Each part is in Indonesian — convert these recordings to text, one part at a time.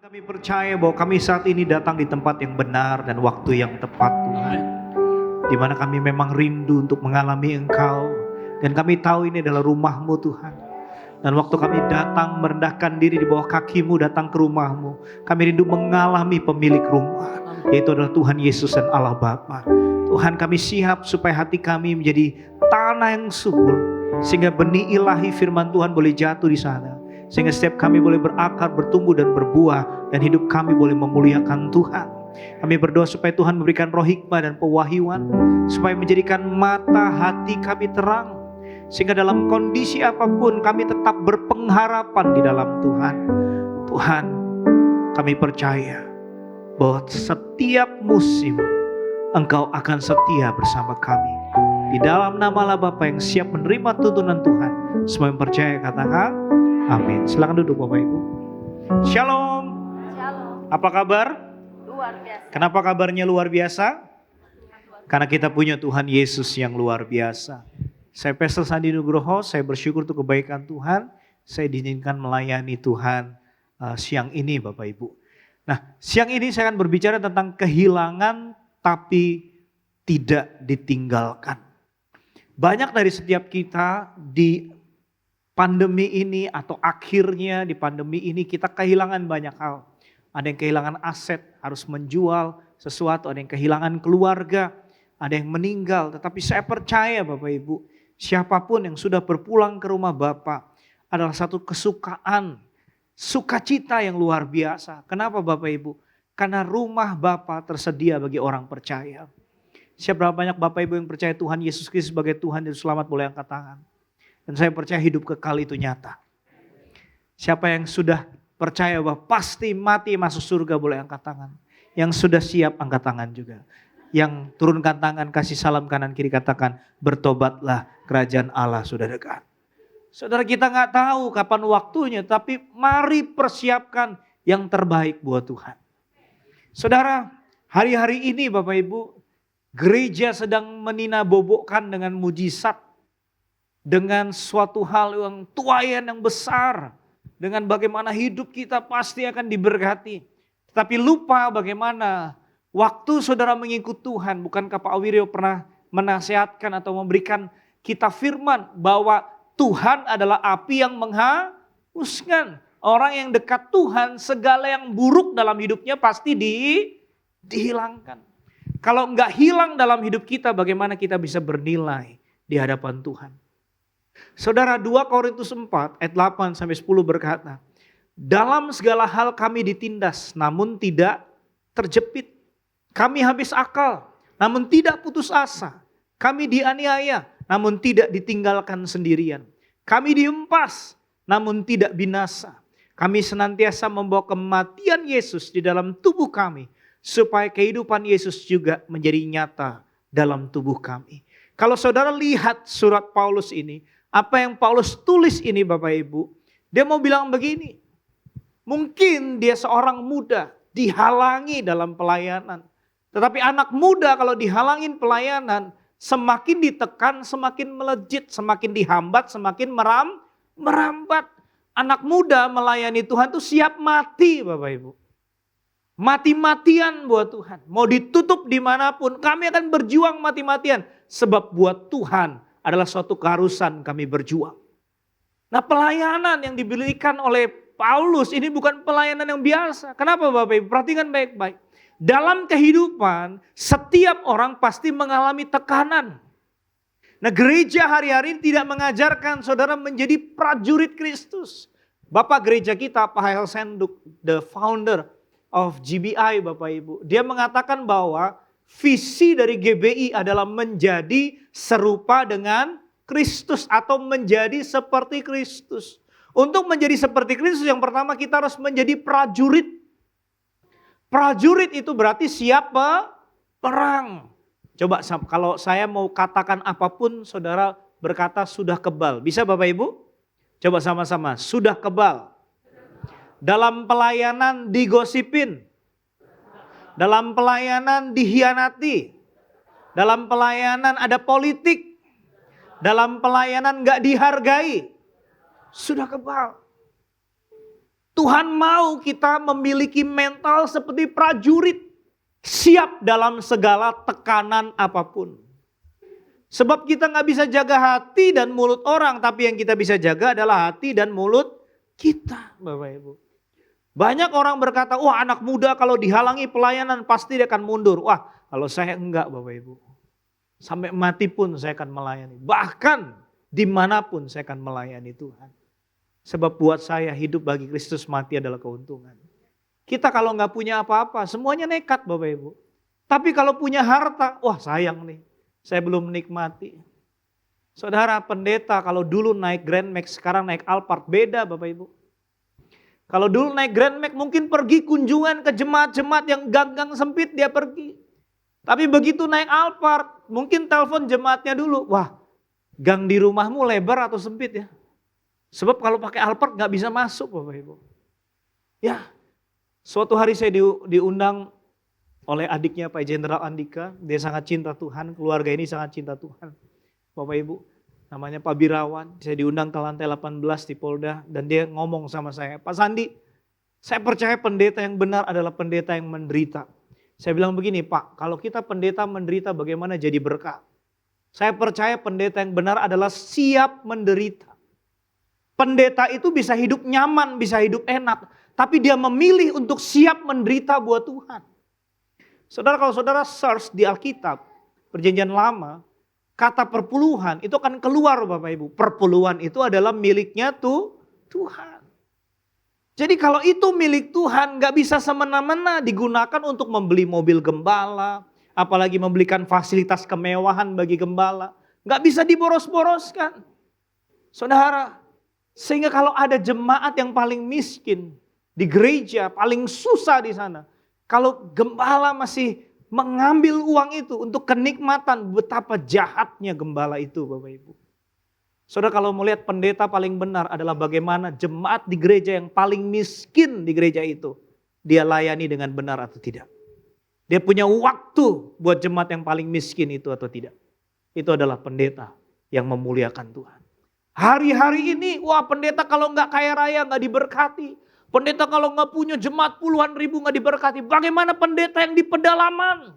Kami percaya bahwa kami saat ini datang di tempat yang benar dan waktu yang tepat, Tuhan. Di mana kami memang rindu untuk mengalami Engkau. Dan kami tahu ini adalah rumah-Mu, Tuhan. Dan waktu kami datang merendahkan diri di bawah kaki-Mu, datang ke rumah-Mu, kami rindu mengalami pemilik rumah, yaitu adalah Tuhan Yesus dan Allah Bapa. Tuhan, kami siap supaya hati kami menjadi tanah yang subur, sehingga benih ilahi firman Tuhan boleh jatuh di sana. Sehingga setiap kami boleh berakar, bertumbuh dan berbuah, dan hidup kami boleh memuliakan Tuhan. Kami berdoa supaya Tuhan memberikan roh hikmah dan pewahyuan, supaya menjadikan mata hati kami terang, sehingga dalam kondisi apapun kami tetap berpengharapan di dalam Tuhan. Tuhan, kami percaya bahwa setiap musim Engkau akan setia bersama kami. Di dalam nama Allah Bapa yang siap menerima tuntunan Tuhan, semua yang percaya katakan amin. Silakan duduk Bapak Ibu. Shalom. Shalom. Apa kabar? Luar biasa. Kenapa kabarnya luar biasa? Karena kita punya Tuhan Yesus yang luar biasa. Saya Pastor Sandi Nugroho, saya bersyukur untuk kebaikan Tuhan. Saya diizinkan melayani Tuhan siang ini Bapak Ibu. Nah, siang ini saya akan berbicara tentang kehilangan tapi tidak ditinggalkan. Banyak dari setiap kita di pandemi ini atau akhirnya di pandemi ini kita kehilangan banyak hal. Ada yang kehilangan aset, harus menjual sesuatu, ada yang kehilangan keluarga, ada yang meninggal. Tetapi saya percaya Bapak Ibu, siapapun yang sudah berpulang ke rumah Bapak adalah satu kesukaan, sukacita yang luar biasa. Kenapa Bapak Ibu? Karena rumah Bapa tersedia bagi orang percaya. Siapa banyak Bapak Ibu yang percaya Tuhan Yesus Kristus sebagai Tuhan dan Selamat, boleh angkat tangan. Dan saya percaya hidup kekal itu nyata. Siapa yang sudah percaya bahwa pasti mati masuk surga, boleh angkat tangan. Yang sudah siap angkat tangan juga. Yang turunkan tangan, kasih salam kanan kiri, katakan bertobatlah, kerajaan Allah sudah dekat. Saudara, kita gak tahu kapan waktunya, tapi mari persiapkan yang terbaik buat Tuhan. Saudara, hari-hari ini Bapak Ibu, gereja sedang meninabobokan dengan mujizat, dengan suatu hal yang tuaian yang besar, dengan bagaimana hidup kita pasti akan diberkati. Tapi lupa bagaimana waktu saudara mengikut Tuhan. Bukankah Pak Awiryo pernah menasihatkan atau memberikan kita firman bahwa Tuhan adalah api yang menghanguskan. Orang yang dekat Tuhan, segala yang buruk dalam hidupnya pasti dihilangkan. Kalau enggak hilang dalam hidup kita, bagaimana kita bisa bernilai di hadapan Tuhan? Saudara, 2 Korintus 4 ayat 8 sampai 10 berkata, dalam segala hal kami ditindas namun tidak terjepit. Kami habis akal namun tidak putus asa. Kami dianiaya namun tidak ditinggalkan sendirian. Kami diempas namun tidak binasa. Kami senantiasa membawa kematian Yesus di dalam tubuh kami, supaya kehidupan Yesus juga menjadi nyata dalam tubuh kami. Kalau saudara lihat surat Paulus ini, apa yang Paulus tulis ini Bapak Ibu, dia mau bilang begini, mungkin dia seorang muda dihalangi dalam pelayanan. Tetapi anak muda kalau dihalangin pelayanan, semakin ditekan, semakin melejit, semakin dihambat, semakin merambat. Anak muda melayani Tuhan itu siap mati Bapak Ibu. Mati-matian buat Tuhan. Mau ditutup dimanapun, kami akan berjuang mati-matian. Sebab buat Tuhan adalah suatu keharusan kami berjuang. Nah, pelayanan yang diberikan oleh Paulus ini bukan pelayanan yang biasa. Kenapa Bapak Ibu? Perhatikan baik-baik. Dalam kehidupan, setiap orang pasti mengalami tekanan. Nah, gereja hari-hari ini tidak mengajarkan saudara menjadi prajurit Kristus. Bapak gereja kita, Pak Hael Senduk, the founder of GBI Bapak Ibu. Dia mengatakan bahwa visi dari GBI adalah menjadi serupa dengan Kristus atau menjadi seperti Kristus. Untuk menjadi seperti Kristus yang pertama kita harus menjadi prajurit. Prajurit itu berarti siap perang. Coba kalau saya mau katakan apapun, saudara berkata sudah kebal. Bisa Bapak Ibu? Coba sama-sama, sudah kebal. Dalam pelayanan digosipin. Dalam pelayanan dihianati. Dalam pelayanan ada politik. Dalam pelayanan gak dihargai. Sudah kebal. Tuhan mau kita memiliki mental seperti prajurit, siap dalam segala tekanan apapun. Sebab kita nggak bisa jaga hati dan mulut orang, tapi yang kita bisa jaga adalah hati dan mulut kita, Bapak Ibu. Banyak orang berkata, wah anak muda kalau dihalangi pelayanan pasti dia akan mundur. Wah kalau saya enggak Bapak Ibu. Sampai mati pun saya akan melayani. Bahkan dimanapun saya akan melayani Tuhan. Sebab buat saya hidup bagi Kristus, mati adalah keuntungan. Kita kalau nggak punya apa-apa, semuanya nekat Bapak Ibu. Tapi kalau punya harta, wah sayang nih, saya belum menikmati. Saudara pendeta kalau dulu naik Grand Max, sekarang naik Alphard, beda Bapak Ibu. Kalau dulu naik Grand Max mungkin pergi kunjungan ke jemaat-jemaat yang gang-gang sempit dia pergi. Tapi begitu naik Alphard, mungkin telepon jemaatnya dulu, wah gang di rumahmu lebar atau sempit ya? Sebab kalau pakai Alphard gak bisa masuk Bapak Ibu. Ya, suatu hari saya diundang oleh adiknya Pak Jenderal Andika. Dia sangat cinta Tuhan, keluarga ini sangat cinta Tuhan. Bapak Ibu, namanya Pak Birawan. Saya diundang ke lantai 18 di Polda. Dan dia ngomong sama saya, Pak Sandi, saya percaya pendeta yang benar adalah pendeta yang menderita. Saya bilang begini, Pak, kalau kita pendeta menderita bagaimana jadi berkat? Saya percaya pendeta yang benar adalah siap menderita. Pendeta itu bisa hidup nyaman, bisa hidup enak. Tapi dia memilih untuk siap menderita buat Tuhan. Saudara, kalau saudara search di Alkitab, Perjanjian Lama, kata perpuluhan itu akan keluar Bapak Ibu. Perpuluhan itu adalah miliknya Tuhan. Jadi kalau itu milik Tuhan gak bisa semena-mena digunakan untuk membeli mobil gembala. Apalagi membelikan fasilitas kemewahan bagi gembala. Gak bisa diboros-boroskan. Saudara, sehingga kalau ada jemaat yang paling miskin di gereja, paling susah di sana. Kalau gembala masih mengambil uang itu untuk kenikmatan, betapa jahatnya gembala itu Bapak Ibu. Saudara kalau melihat pendeta paling benar adalah bagaimana jemaat di gereja yang paling miskin di gereja itu. Dia layani dengan benar atau tidak. Dia punya waktu buat jemaat yang paling miskin itu atau tidak. Itu adalah pendeta yang memuliakan Tuhan. Hari-hari ini, wah pendeta kalau nggak kaya raya nggak diberkati. Pendeta kalau nggak punya jemaat puluhan ribu nggak diberkati. Bagaimana pendeta yang di pedalaman?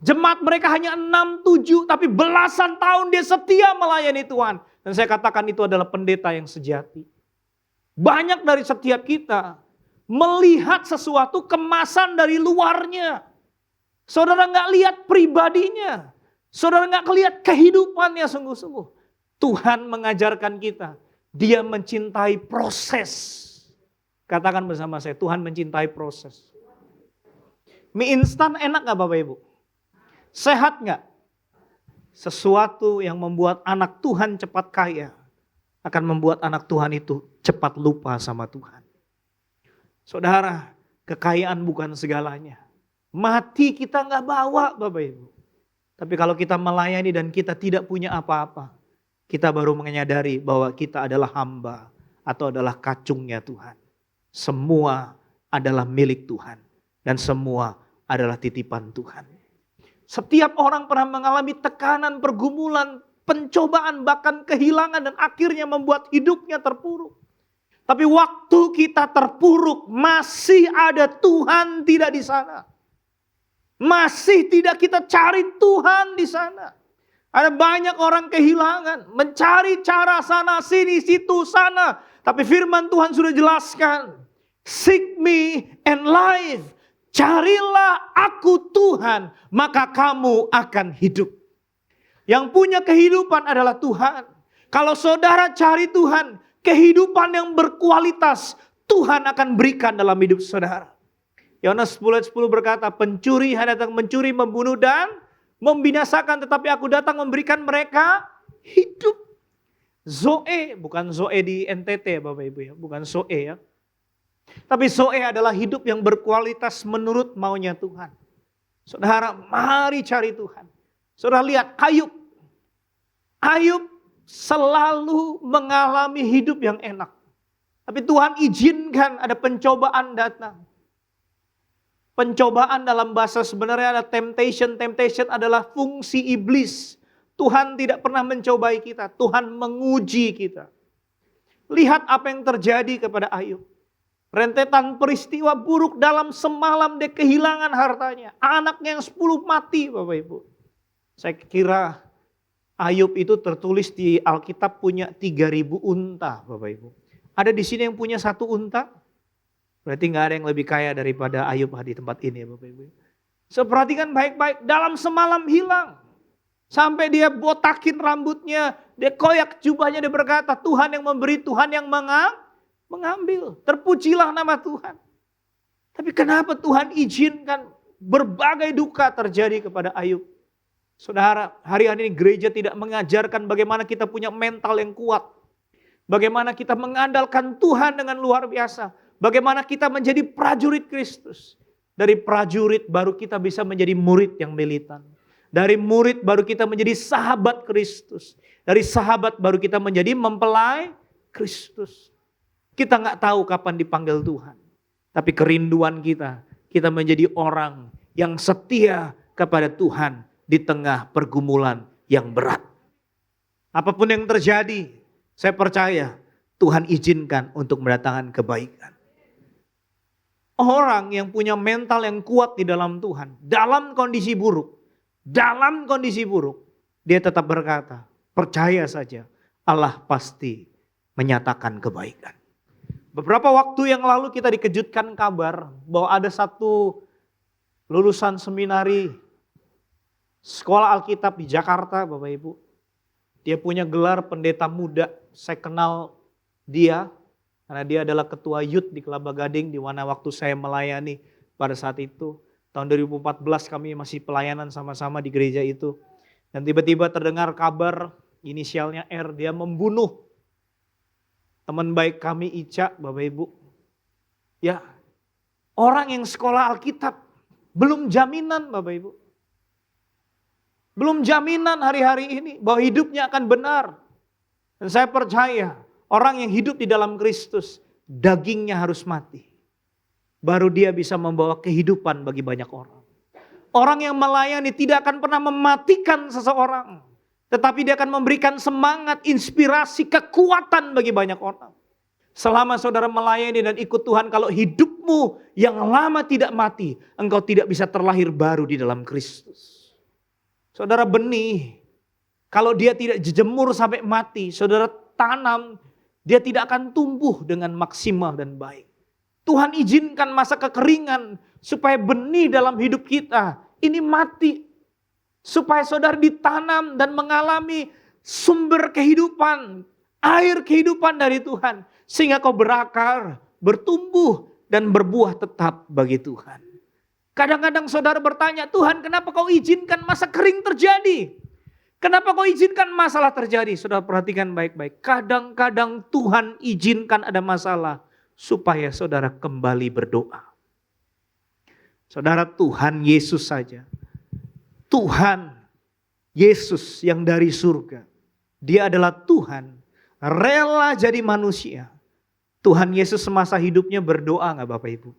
Jemaat mereka hanya 6-7 tapi belasan tahun dia setia melayani Tuhan. Dan saya katakan itu adalah pendeta yang sejati. Banyak dari setiap kita melihat sesuatu kemasan dari luarnya. Saudara nggak lihat pribadinya. Saudara nggak lihat kehidupannya sungguh-sungguh. Tuhan mengajarkan kita, dia mencintai proses. Katakan bersama saya, Tuhan mencintai proses. Mie instan enak gak Bapak Ibu? Sehat gak? Sesuatu yang membuat anak Tuhan cepat kaya, akan membuat anak Tuhan itu cepat lupa sama Tuhan. Saudara, kekayaan bukan segalanya. Mati kita gak bawa Bapak Ibu. Tapi kalau kita melayani dan kita tidak punya apa-apa, kita baru menyadari bahwa kita adalah hamba atau adalah kacungnya Tuhan. Semua adalah milik Tuhan dan semua adalah titipan Tuhan. Setiap orang pernah mengalami tekanan, pergumulan, pencobaan, bahkan kehilangan dan akhirnya membuat hidupnya terpuruk. Tapi waktu kita terpuruk masih ada Tuhan tidak di sana. Masih tidak kita cari Tuhan di sana. Ada banyak orang kehilangan, mencari cara sana, sini, situ, sana. Tapi firman Tuhan sudah jelaskan. Seek me and life. Carilah aku Tuhan, maka kamu akan hidup. Yang punya kehidupan adalah Tuhan. Kalau saudara cari Tuhan, kehidupan yang berkualitas, Tuhan akan berikan dalam hidup saudara. Yohanes 10:10 berkata, pencuri hanya datang mencuri, membunuh dan membinasakan, tetapi aku datang memberikan mereka hidup. Zoe, bukan Zoe di NTT Bapak Ibu ya, bukan Zoe ya. Tapi Zoe adalah hidup yang berkualitas menurut maunya Tuhan. Saudara, mari cari Tuhan. Saudara lihat Ayub. Ayub selalu mengalami hidup yang enak. Tapi Tuhan izinkan ada pencobaan datang. Pencobaan dalam bahasa sebenarnya ada temptation. Temptation adalah fungsi iblis. Tuhan tidak pernah mencobai kita. Tuhan menguji kita. Lihat apa yang terjadi kepada Ayub. Rentetan peristiwa buruk dalam semalam dia kehilangan hartanya. Anaknya yang 10 mati Bapak Ibu. Saya kira Ayub itu tertulis di Alkitab punya 3.000 unta Bapak Ibu. Ada di sini yang punya 1 unta? Berarti gak ada yang lebih kaya daripada Ayub di tempat ini ya Bapak Ibu. So, perhatikan baik-baik, dalam semalam hilang. Sampai dia botakin rambutnya, dia koyak jubahnya, dia berkata, Tuhan yang memberi, Tuhan yang mengambil. Terpujilah nama Tuhan. Tapi kenapa Tuhan izinkan berbagai duka terjadi kepada Ayub? Saudara, hari-hari ini gereja tidak mengajarkan bagaimana kita punya mental yang kuat. Bagaimana kita mengandalkan Tuhan dengan luar biasa. Bagaimana kita menjadi prajurit Kristus. Dari prajurit baru kita bisa menjadi murid yang militan. Dari murid baru kita menjadi sahabat Kristus. Dari sahabat baru kita menjadi mempelai Kristus. Kita gak tahu kapan dipanggil Tuhan. Tapi kerinduan kita menjadi orang yang setia kepada Tuhan di tengah pergumulan yang berat. Apapun yang terjadi, saya percaya Tuhan izinkan untuk mendatangkan kebaikan. Orang yang punya mental yang kuat di dalam Tuhan, dalam kondisi buruk, dia tetap berkata, percaya saja Allah pasti menyatakan kebaikan. Beberapa waktu yang lalu kita dikejutkan kabar bahwa ada satu lulusan seminari sekolah Alkitab di Jakarta Bapak Ibu. Dia punya gelar pendeta muda, saya kenal dia. Karena dia adalah ketua youth di Kelapa Gading di mana waktu saya melayani pada saat itu. Tahun 2014 kami masih pelayanan sama-sama di gereja itu. Dan tiba-tiba terdengar kabar inisialnya R, dia membunuh teman baik kami Ica Bapak Ibu. Ya, orang yang sekolah Alkitab belum jaminan Bapak Ibu. Belum jaminan hari-hari ini bahwa hidupnya akan benar. Dan saya percaya orang yang hidup di dalam Kristus, dagingnya harus mati. Baru dia bisa membawa kehidupan bagi banyak orang. Orang yang melayani tidak akan pernah mematikan seseorang. Tetapi dia akan memberikan semangat, inspirasi, kekuatan bagi banyak orang. Selama saudara melayani dan ikut Tuhan, kalau hidupmu yang lama tidak mati, engkau tidak bisa terlahir baru di dalam Kristus. Saudara benih, kalau dia tidak dijemur sampai mati, saudara tanam, dia tidak akan tumbuh dengan maksimal dan baik. Tuhan izinkan masa kekeringan supaya benih dalam hidup kita ini mati. Supaya saudara ditanam dan mengalami sumber kehidupan, air kehidupan dari Tuhan. Sehingga kau berakar, bertumbuh dan berbuah tetap bagi Tuhan. Kadang-kadang saudara bertanya, Tuhan kenapa kau izinkan masa kering terjadi? Kenapa kau izinkan masalah terjadi? Saudara perhatikan baik-baik. Kadang-kadang Tuhan izinkan ada masalah supaya saudara kembali berdoa. Saudara, Tuhan Yesus saja. Tuhan Yesus yang dari surga. Dia adalah Tuhan, rela jadi manusia. Tuhan Yesus semasa hidupnya berdoa gak Bapak Ibu?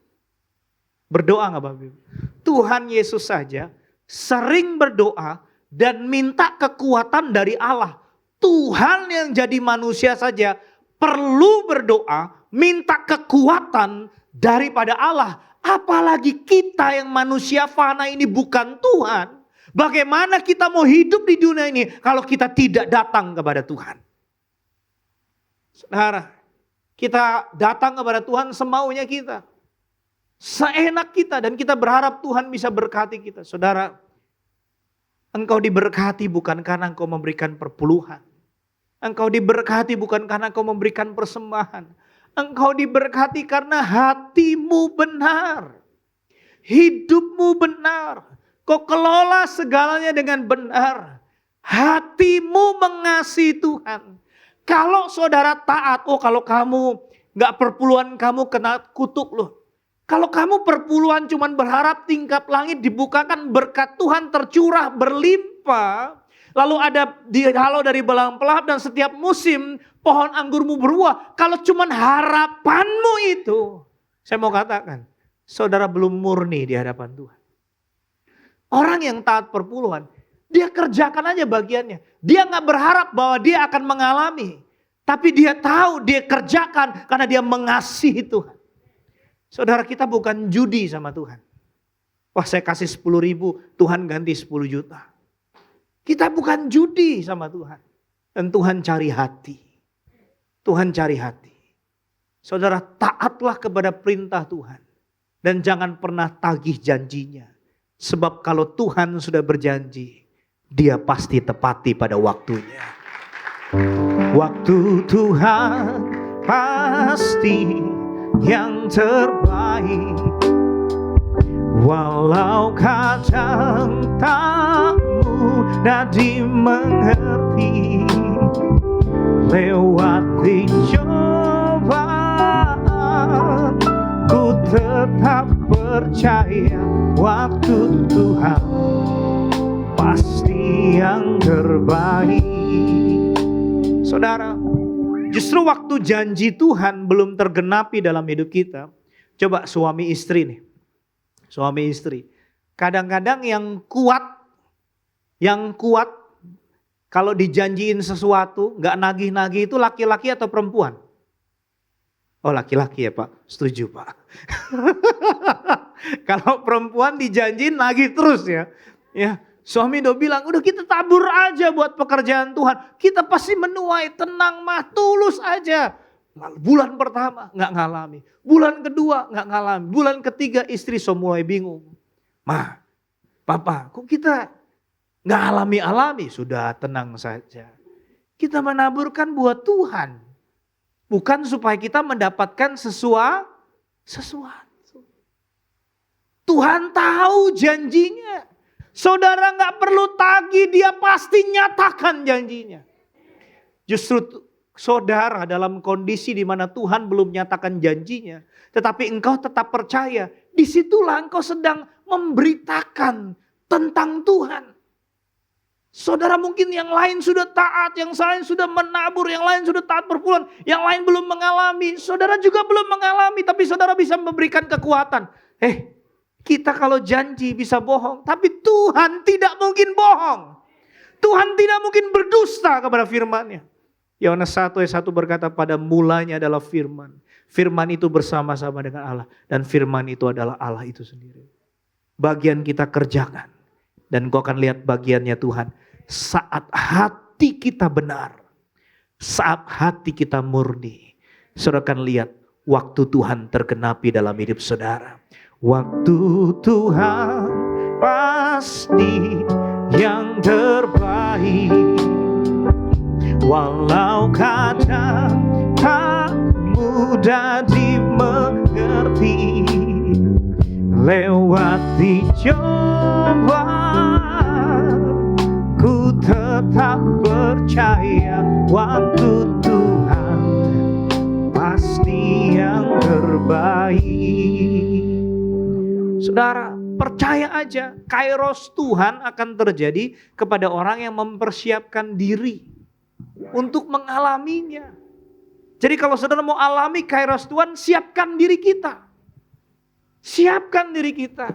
Berdoa gak Bapak Ibu? Tuhan Yesus saja sering berdoa dan minta kekuatan dari Allah. Tuhan yang jadi manusia saja perlu berdoa, minta kekuatan daripada Allah. Apalagi kita yang manusia fana ini bukan Tuhan. Bagaimana kita mau hidup di dunia ini kalau kita tidak datang kepada Tuhan? Saudara, kita datang kepada Tuhan semaunya kita. Seenak kita dan kita berharap Tuhan bisa berkati kita. Saudara, engkau diberkati bukan karena engkau memberikan perpuluhan. Engkau diberkati bukan karena engkau memberikan persembahan. Engkau diberkati karena hatimu benar. Hidupmu benar. Kau kelola segalanya dengan benar. Hatimu mengasihi Tuhan. Kalau saudara taat, kalau kamu gak perpuluhan kamu kena kutuk loh. Kalau kamu perpuluhan cuman berharap tingkap langit dibukakan berkat Tuhan tercurah berlimpah. Lalu ada dihalau dari belang pelahap dan setiap musim pohon anggurmu berbuah. Kalau cuman harapanmu itu, saya mau katakan, saudara belum murni di hadapan Tuhan. Orang yang taat perpuluhan, dia kerjakan aja bagiannya. Dia gak berharap bahwa dia akan mengalami. Tapi dia tahu dia kerjakan karena dia mengasihi Tuhan. Saudara, kita bukan judi sama Tuhan. Wah, saya kasih 10.000, Tuhan ganti 10 juta. Kita bukan judi sama Tuhan. Dan Tuhan cari hati. Tuhan cari hati. Saudara, taatlah kepada perintah Tuhan. Dan jangan pernah tagih janjinya. Sebab kalau Tuhan sudah berjanji, Dia pasti tepati pada waktunya. Waktu Tuhan pasti yang terbaik. Walau kadang tak mudah dimengerti, lewati cobaan, ku tetap percaya waktu Tuhan pasti yang terbaik. Saudara, justru waktu janji Tuhan belum tergenapi dalam hidup kita. Coba suami istri nih. Suami istri. Kadang-kadang yang kuat kalau dijanjiin sesuatu gak nagih-nagih itu laki-laki atau perempuan? Oh, laki-laki ya Pak, setuju Pak. Kalau perempuan dijanjiin nagih terus ya. Ya, suami udah bilang, udah kita tabur aja buat pekerjaan Tuhan. Kita pasti menuai, tenang mah, tulus aja. Lalu bulan pertama gak ngalami. Bulan kedua gak ngalami. Bulan ketiga istri mulai bingung. Ma, Papa, kok kita gak alami-alami? Sudah, tenang saja. Kita menaburkan buat Tuhan. Bukan supaya kita mendapatkan sesuatu. Tuhan tahu janjinya. Saudara gak perlu tagih, Dia pasti nyatakan janjinya. Justru saudara dalam kondisi di mana Tuhan belum nyatakan janjinya, tetapi engkau tetap percaya, disitulah engkau sedang memberitakan tentang Tuhan. Saudara, mungkin yang lain sudah taat, yang lain sudah menabur, yang lain sudah taat berbulan, yang lain belum mengalami, saudara juga belum mengalami, tapi saudara bisa memberikan kekuatan. Kita kalau janji bisa bohong, tapi Tuhan tidak mungkin bohong. Tuhan tidak mungkin berdusta kepada firman-Nya. Yohanes 1 ayat 1 berkata, pada mulanya adalah firman. Firman itu bersama-sama dengan Allah. Dan firman itu adalah Allah itu sendiri. Bagian kita kerjakan. Dan kau akan lihat bagiannya Tuhan. Saat hati kita benar. Saat hati kita murni. Saudara akan lihat waktu Tuhan tergenapi dalam hidup saudara. Waktu Tuhan pasti yang terbaik. Walau kadang tak mudah dimengerti, lewati cobaan, ku tetap percaya waktu Tuhan pasti yang terbaik. Saudara, percaya aja, kairos Tuhan akan terjadi kepada orang yang mempersiapkan diri untuk mengalaminya. Jadi kalau saudara mau alami kairos Tuhan, siapkan diri kita. Siapkan diri kita.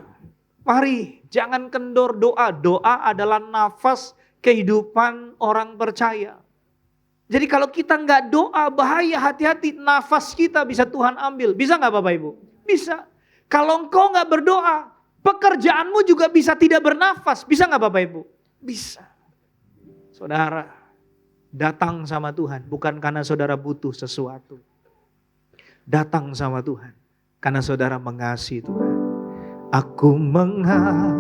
Mari, jangan kendor doa. Doa adalah nafas kehidupan orang percaya. Jadi kalau kita nggak doa, bahaya, hati-hati, nafas kita bisa Tuhan ambil. Bisa nggak Bapak Ibu? Bisa. Kalau engkau nggak berdoa, pekerjaanmu juga bisa tidak bernafas. Bisa nggak Bapak Ibu? Bisa. Saudara, datang sama Tuhan bukan karena saudara butuh sesuatu. Datang sama Tuhan karena saudara mengasihi Tuhan. Aku mengasihi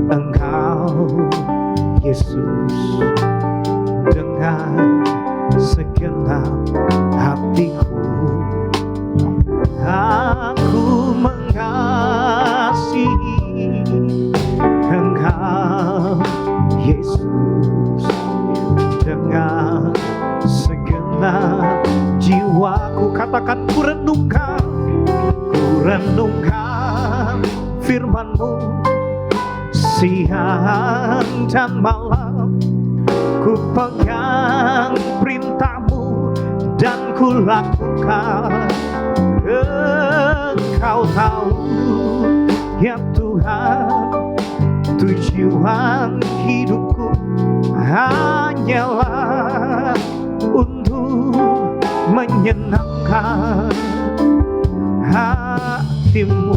Engkau Yesus dengan segenap hatiku. Aku mengasihi Engkau Yesus dengan segenap jiwaku. Katakan, ku renungkan firman-Mu siang dan malam. Ku pegang perintah-Mu dan ku lakukan. Engkau tahu ya Tuhan, tujuan hidupku hanyalah untuk menyenangkan hatimu.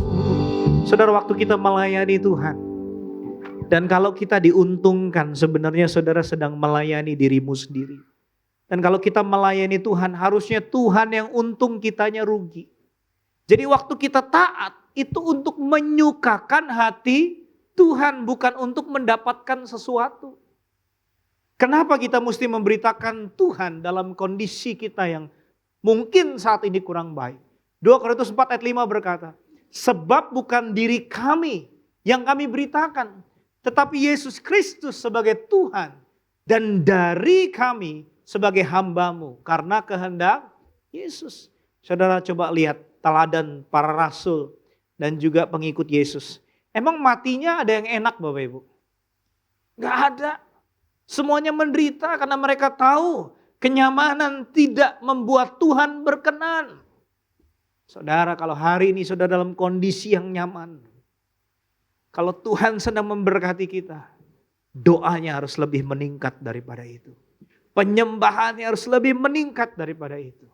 Saudara, waktu kita melayani Tuhan, dan kalau kita diuntungkan, sebenarnya saudara sedang melayani dirimu sendiri. Dan kalau kita melayani Tuhan, harusnya Tuhan yang untung, kitanya rugi. Jadi waktu kita taat, itu untuk menyukakan hati Tuhan, bukan untuk mendapatkan sesuatu. Kenapa kita mesti memberitakan Tuhan dalam kondisi kita yang mungkin saat ini kurang baik? 2 Korintus 4 ayat 5 berkata, sebab bukan diri kami yang kami beritakan, tetapi Yesus Kristus sebagai Tuhan, dan dari kami sebagai hamba-Mu, karena kehendak Yesus. Saudara coba lihat teladan para rasul dan juga pengikut Yesus. Emang matinya ada yang enak Bapak Ibu? Gak ada. Semuanya menderita karena mereka tahu kenyamanan tidak membuat Tuhan berkenan. Saudara, kalau hari ini saudara dalam kondisi yang nyaman, kalau Tuhan sedang memberkati kita, doanya harus lebih meningkat daripada itu. Penyembahannya harus lebih meningkat daripada itu.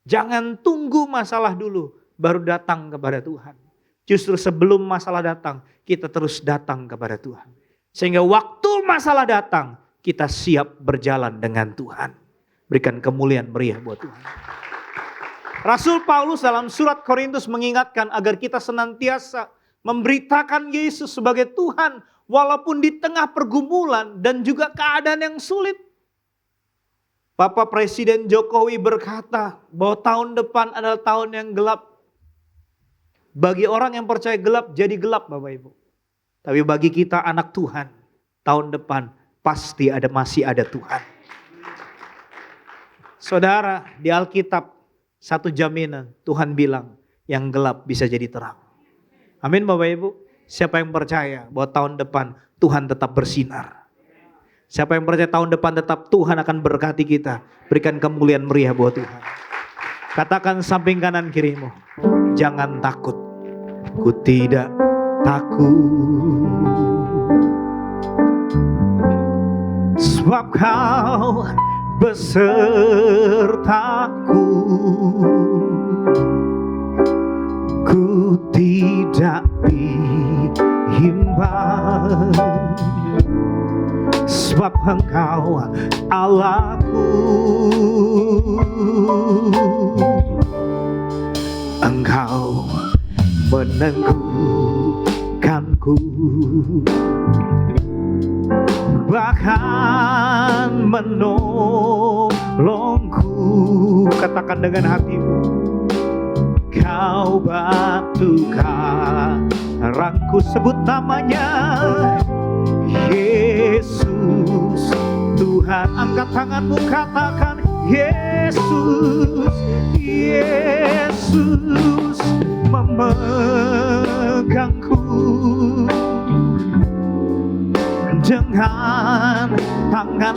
Jangan tunggu masalah dulu baru datang kepada Tuhan. Justru sebelum masalah datang, kita terus datang kepada Tuhan. Sehingga waktu masalah datang, kita siap berjalan dengan Tuhan. Berikan kemuliaan meriah buat Tuhan. Rasul Paulus dalam surat Korintus mengingatkan agar kita senantiasa memberitakan Yesus sebagai Tuhan walaupun di tengah pergumulan dan juga keadaan yang sulit. Bapak Presiden Jokowi berkata bahwa tahun depan adalah tahun yang gelap. Bagi orang yang percaya gelap jadi gelap Bapak Ibu. Tapi bagi kita anak Tuhan, tahun depan pasti masih ada Tuhan. Saudara, di Alkitab satu jaminan, Tuhan bilang yang gelap bisa jadi terang. Amin Bapak Ibu. Siapa yang percaya bahwa tahun depan Tuhan tetap bersinar? Siapa yang percaya tahun depan tetap Tuhan akan berkati kita? Berikan kemuliaan meriah buat Tuhan. Katakan samping kanan kirimu, jangan takut. Ku tidak takut. Sebab kau besertaku. Ku tidak bimbang, sebab Engkau Allahku. Engkau meneguhkanku, bahkan menolongku. Katakan dengan hatimu, Kau batu karangku. Sebut namanya Yesus Tuhan. Angkat tanganmu, katakan Yesus. Yesus memegangku dengan tangan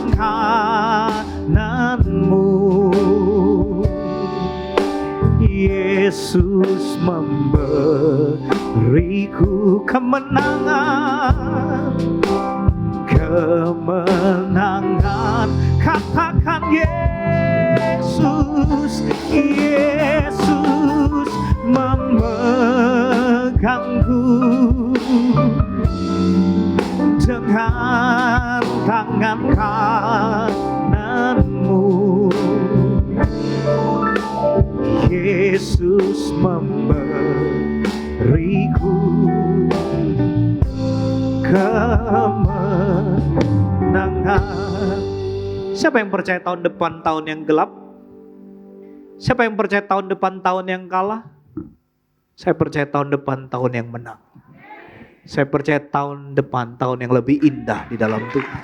kananmu. Yesus memberiku kemenangan. Kemenangan. Katakan Yesus. Yesus memegangku dengan tangan kananmu. Yesus memberiku kemenangan. Siapa yang percaya tahun depan tahun yang gelap? Siapa yang percaya tahun depan tahun yang kalah? Saya percaya tahun depan tahun yang menang. Saya percaya tahun depan tahun yang lebih indah di dalam Tuhan.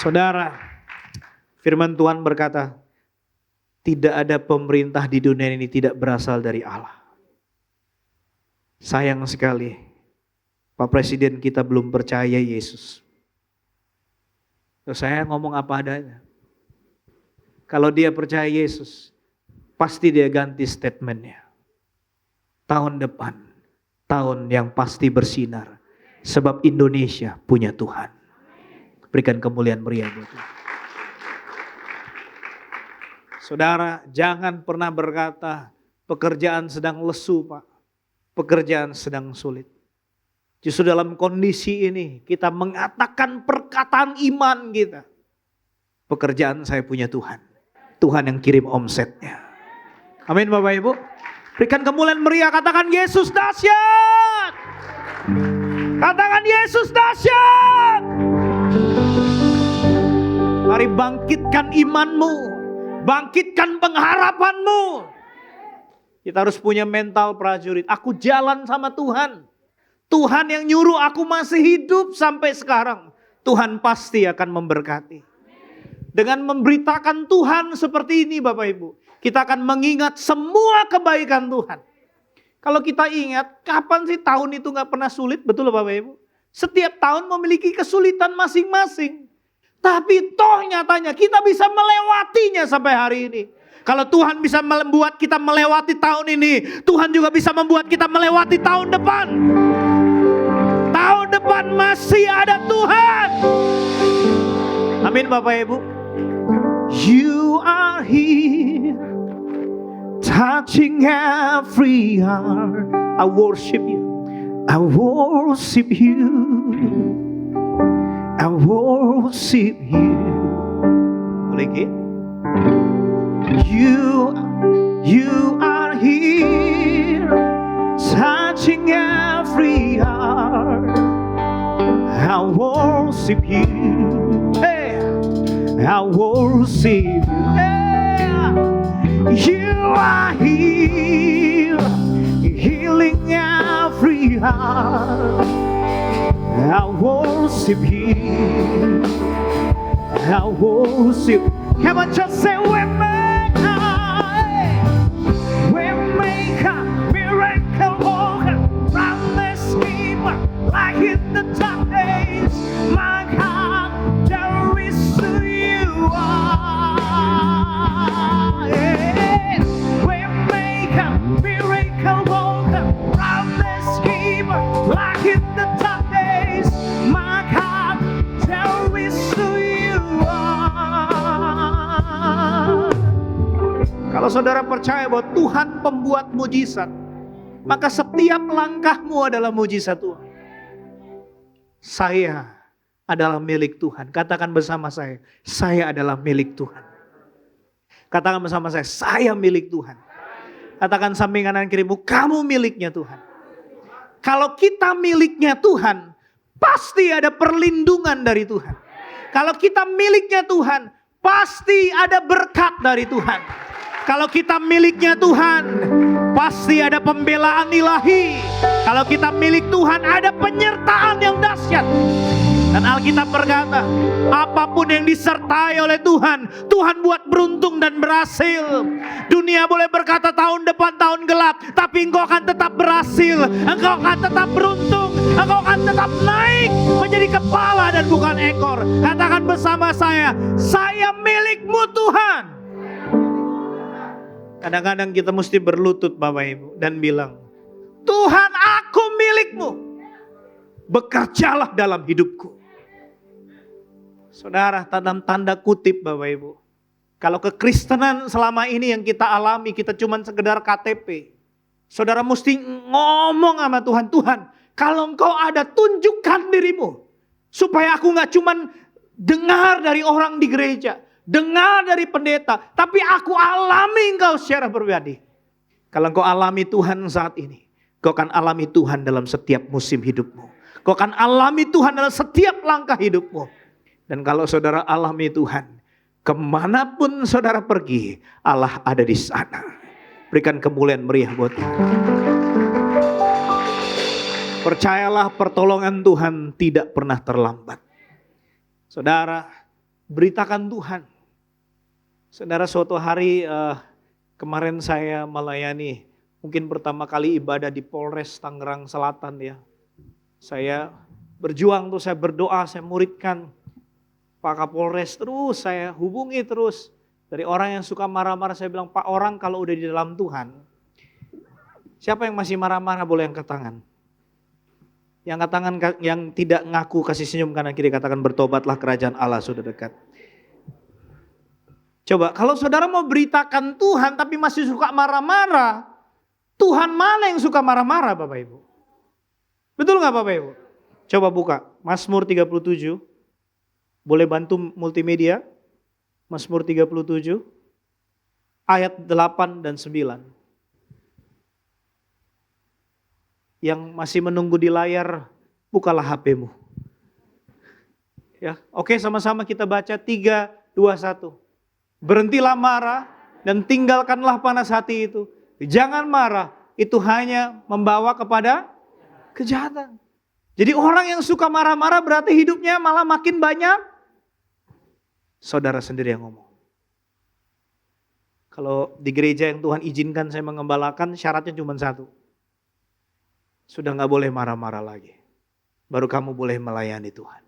Saudara, firman Tuhan berkata, tidak ada pemerintah di dunia ini tidak berasal dari Allah. Sayang sekali, Pak Presiden kita belum percaya Yesus. Saya ngomong apa adanya. Kalau dia percaya Yesus, pasti dia ganti statementnya. Tahun depan, tahun yang pasti bersinar. Sebab Indonesia punya Tuhan. Berikan kemuliaan meriah buat Tuhan. Saudara, jangan pernah berkata pekerjaan sedang lesu, Pak. Pekerjaan sedang sulit. Justru dalam kondisi ini kita mengatakan perkataan iman kita. Pekerjaan saya punya Tuhan. Tuhan yang kirim omsetnya. Amin Bapak Ibu. Berikan kemuliaan meriah, katakan Yesus dahsyat. Katakan Yesus dahsyat. Mari bangkitkan imanmu. Bangkitkan pengharapanmu. Kita harus punya mental prajurit. Aku jalan sama Tuhan. Tuhan yang nyuruh aku masih hidup sampai sekarang. Tuhan pasti akan memberkati. Dengan memberitakan Tuhan seperti ini Bapak Ibu. Kita akan mengingat semua kebaikan Tuhan. Kalau kita ingat, kapan sih tahun itu gak pernah sulit? Betul Bapak Ibu? Setiap tahun memiliki kesulitan masing-masing. Tapi toh nyatanya kita bisa melewatinya sampai hari ini. Kalau Tuhan bisa membuat kita melewati tahun ini, Tuhan juga bisa membuat kita melewati tahun depan. Tahun depan masih ada Tuhan. Amin Bapak Ibu. You are here, touching every heart. I worship you. I worship you. I worship you. Boleh ke? You are here, touching every heart. I worship you. Hey, I worship you. Yeah. You are here, healing every heart. I worship you. I worship. Come on, just say Waymaker, miracle worker, promise keeper, like in the dark days. My God, there is who you are. Yeah. Waymaker, miracle worker, promise keeper, like in the dark days. My God, there is who you are. Kalau saudara percaya bahwa Tuhan pembuat mujizat, maka setiap langkahmu adalah mujizat Tuhan. Saya adalah milik Tuhan. Katakan bersama saya adalah milik Tuhan. Katakan bersama saya milik Tuhan. Katakan samping kanan kirimu, kamu miliknya Tuhan. Kalau kita miliknya Tuhan, pasti ada perlindungan dari Tuhan. Kalau kita miliknya Tuhan, pasti ada berkat dari Tuhan. Kalau kita miliknya Tuhan, pasti ada pembelaan ilahi. Kalau kita milik Tuhan, ada penyertaan yang dahsyat. Dan Alkitab berkata, apapun yang disertai oleh Tuhan, Tuhan buat beruntung dan berhasil. Dunia boleh berkata tahun depan tahun gelap, tapi engkau akan tetap berhasil. Engkau akan tetap beruntung. Engkau akan tetap naik menjadi kepala dan bukan ekor. Katakan bersama saya milikmu Tuhan. Kadang-kadang kita mesti berlutut Bapak Ibu dan bilang, Tuhan aku milikmu. Bekerjalah dalam hidupku. Saudara, tanda kutip Bapak Ibu. Kalau kekristenan selama ini yang kita alami, kita cuma sekedar KTP. Saudara mesti ngomong sama Tuhan, Tuhan kalau engkau ada tunjukkan dirimu. Supaya aku gak cuma dengar dari orang di gereja, dengar dari pendeta, tapi aku alami engkau secara pribadi. Kalau engkau alami Tuhan saat ini, kau akan alami Tuhan dalam setiap musim hidupmu. Kau akan alami Tuhan dalam setiap langkah hidupmu. Dan kalau saudara alami Tuhan, kemanapun saudara pergi, Allah ada di sana. Berikan kemuliaan meriah buat Tuhan. Percayalah pertolongan Tuhan tidak pernah terlambat. Saudara, beritakan Tuhan. Saudara, suatu hari kemarin saya melayani, mungkin pertama kali ibadah di Polres Tangerang Selatan ya. Saya berjuang tuh, saya berdoa, saya muridkan Pak Kapolres terus, saya hubungi terus. Dari orang yang suka marah-marah, saya bilang, Pak, orang kalau udah di dalam Tuhan, siapa yang masih marah-marah boleh angkat tangan. Yang angkat tangan yang tidak ngaku kasih senyum kanan kiri, katakan bertobatlah, kerajaan Allah sudah dekat. Coba kalau saudara mau beritakan Tuhan tapi masih suka marah-marah, Tuhan mana yang suka marah-marah Bapak Ibu? Betul gak Bapak Ibu? Coba buka Mazmur 37. Boleh bantu multimedia? Mazmur 37 ayat 8 dan 9. Yang masih menunggu di layar, bukalah HP-mu. Ya, oke sama-sama kita baca 3, 2, 1. Berhentilah marah dan tinggalkanlah panas hati itu. Jangan marah, itu hanya membawa kepada kejahatan. Jadi orang yang suka marah-marah berarti hidupnya malah makin banyak. Saudara sendiri yang ngomong. Kalau di gereja yang Tuhan izinkan saya mengembalakan, syaratnya cuma satu. Sudah gak boleh marah-marah lagi. Baru kamu boleh melayani Tuhan.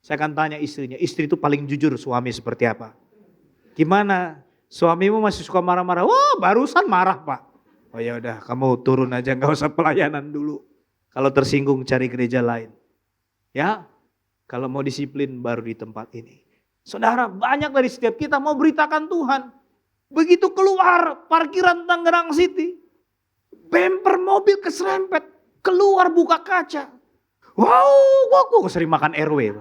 Saya akan tanya istrinya, istri itu paling jujur suami seperti apa? Gimana? Suamimu masih suka marah-marah? Wah, barusan marah Pak. Oh ya udah, kamu turun aja, gak usah pelayanan dulu. Kalau tersinggung cari gereja lain. Ya, kalau mau disiplin baru di tempat ini. Saudara, banyak dari setiap kita mau beritakan Tuhan. Begitu keluar parkiran Tangerang City, bemper mobil keserempet, keluar buka kaca. Wow, aku sering makan RW.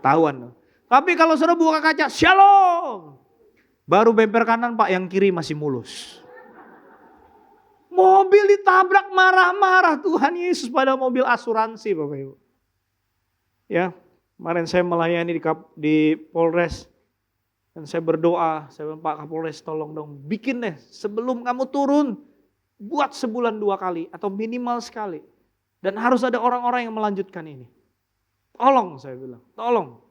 Tahuan. Tapi kalau sudah buka kaca, shalom. Baru bemper kanan Pak, yang kiri masih mulus. Mobil ditabrak marah-marah, Tuhan Yesus pada mobil asuransi Bapak Ibu. Ya, kemarin saya melayani di Polres. Dan saya berdoa, saya bilang Pak Kapolres tolong dong bikin deh sebelum kamu turun. Buat sebulan 2 kali atau minimal sekali. Dan harus ada orang-orang yang melanjutkan ini. Tolong saya bilang, tolong.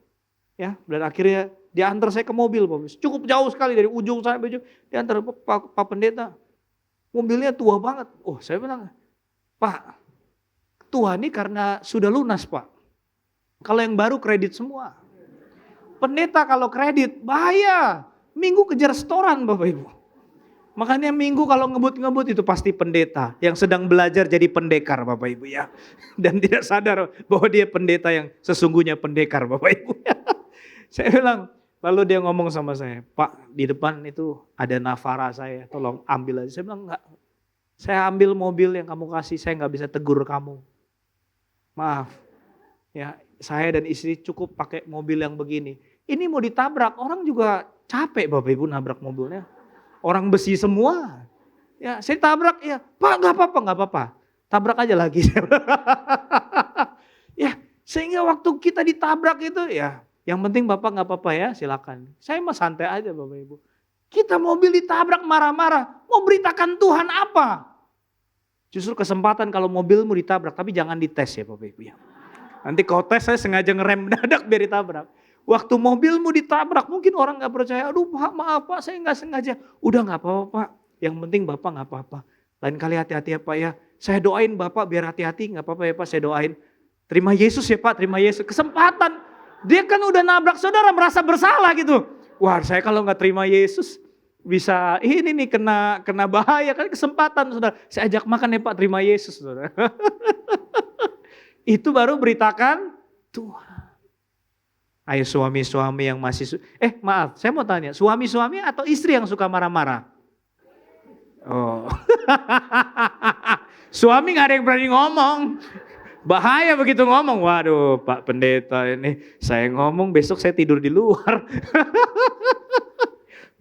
Ya, dan akhirnya diantar saya ke mobil Bapak. Cukup jauh sekali dari ujung sampai ujung. Diantar Pak Pendeta. Mobilnya tua banget. Oh saya bilang, Pak tua ini karena sudah lunas Pak. Kalau yang baru kredit semua. Pendeta kalau kredit bahaya. Minggu kejar setoran Bapak Ibu. Makanya minggu kalau ngebut-ngebut itu pasti pendeta. Yang sedang belajar jadi pendekar Bapak Ibu ya. Dan tidak sadar bahwa dia pendeta yang sesungguhnya pendekar Bapak Ibu. Saya bilang, lalu dia ngomong sama saya, Pak di depan itu ada Navara saya, tolong ambil aja. Saya bilang enggak, saya ambil mobil yang kamu kasih, saya gak bisa tegur kamu. Maaf, ya saya dan istri cukup pakai mobil yang begini. Ini mau ditabrak, orang juga capek Bapak Ibu nabrak mobilnya. Orang besi semua. Ya, saya tabrak ya, Pak gak apa-apa. Tabrak aja lagi. Ya, sehingga waktu kita ditabrak itu ya, yang penting Bapak gak apa-apa ya, silakan. Saya mah santai aja Bapak Ibu. Kita mobil ditabrak marah-marah, mau beritakan Tuhan apa? Justru kesempatan kalau mobilmu ditabrak, tapi jangan dites ya Bapak Ibu ya. Nanti kalau tes saya sengaja ngerem mendadak biar ditabrak. Waktu mobilmu ditabrak mungkin orang gak percaya. Aduh Pak maaf Pak saya gak sengaja. Udah gak apa-apa Pak. Yang penting Bapak gak apa-apa. Lain kali hati-hati ya Pak ya. Saya doain Bapak biar hati-hati gak apa-apa ya Pak. Saya doain. Terima Yesus ya Pak, terima Yesus. Kesempatan. Dia kan udah nabrak saudara merasa bersalah gitu. Wah saya kalau gak terima Yesus bisa ini nih kena bahaya. Kan kesempatan saudara. Saya ajak makan ya Pak, terima Yesus saudara. Itu baru beritakan Tuhan. Ayo suami-suami yang masih, maaf saya mau tanya, suami-suami atau istri yang suka marah-marah? Oh, suami gak ada yang berani ngomong. Bahaya begitu ngomong, waduh Pak Pendeta ini saya ngomong besok saya tidur di luar.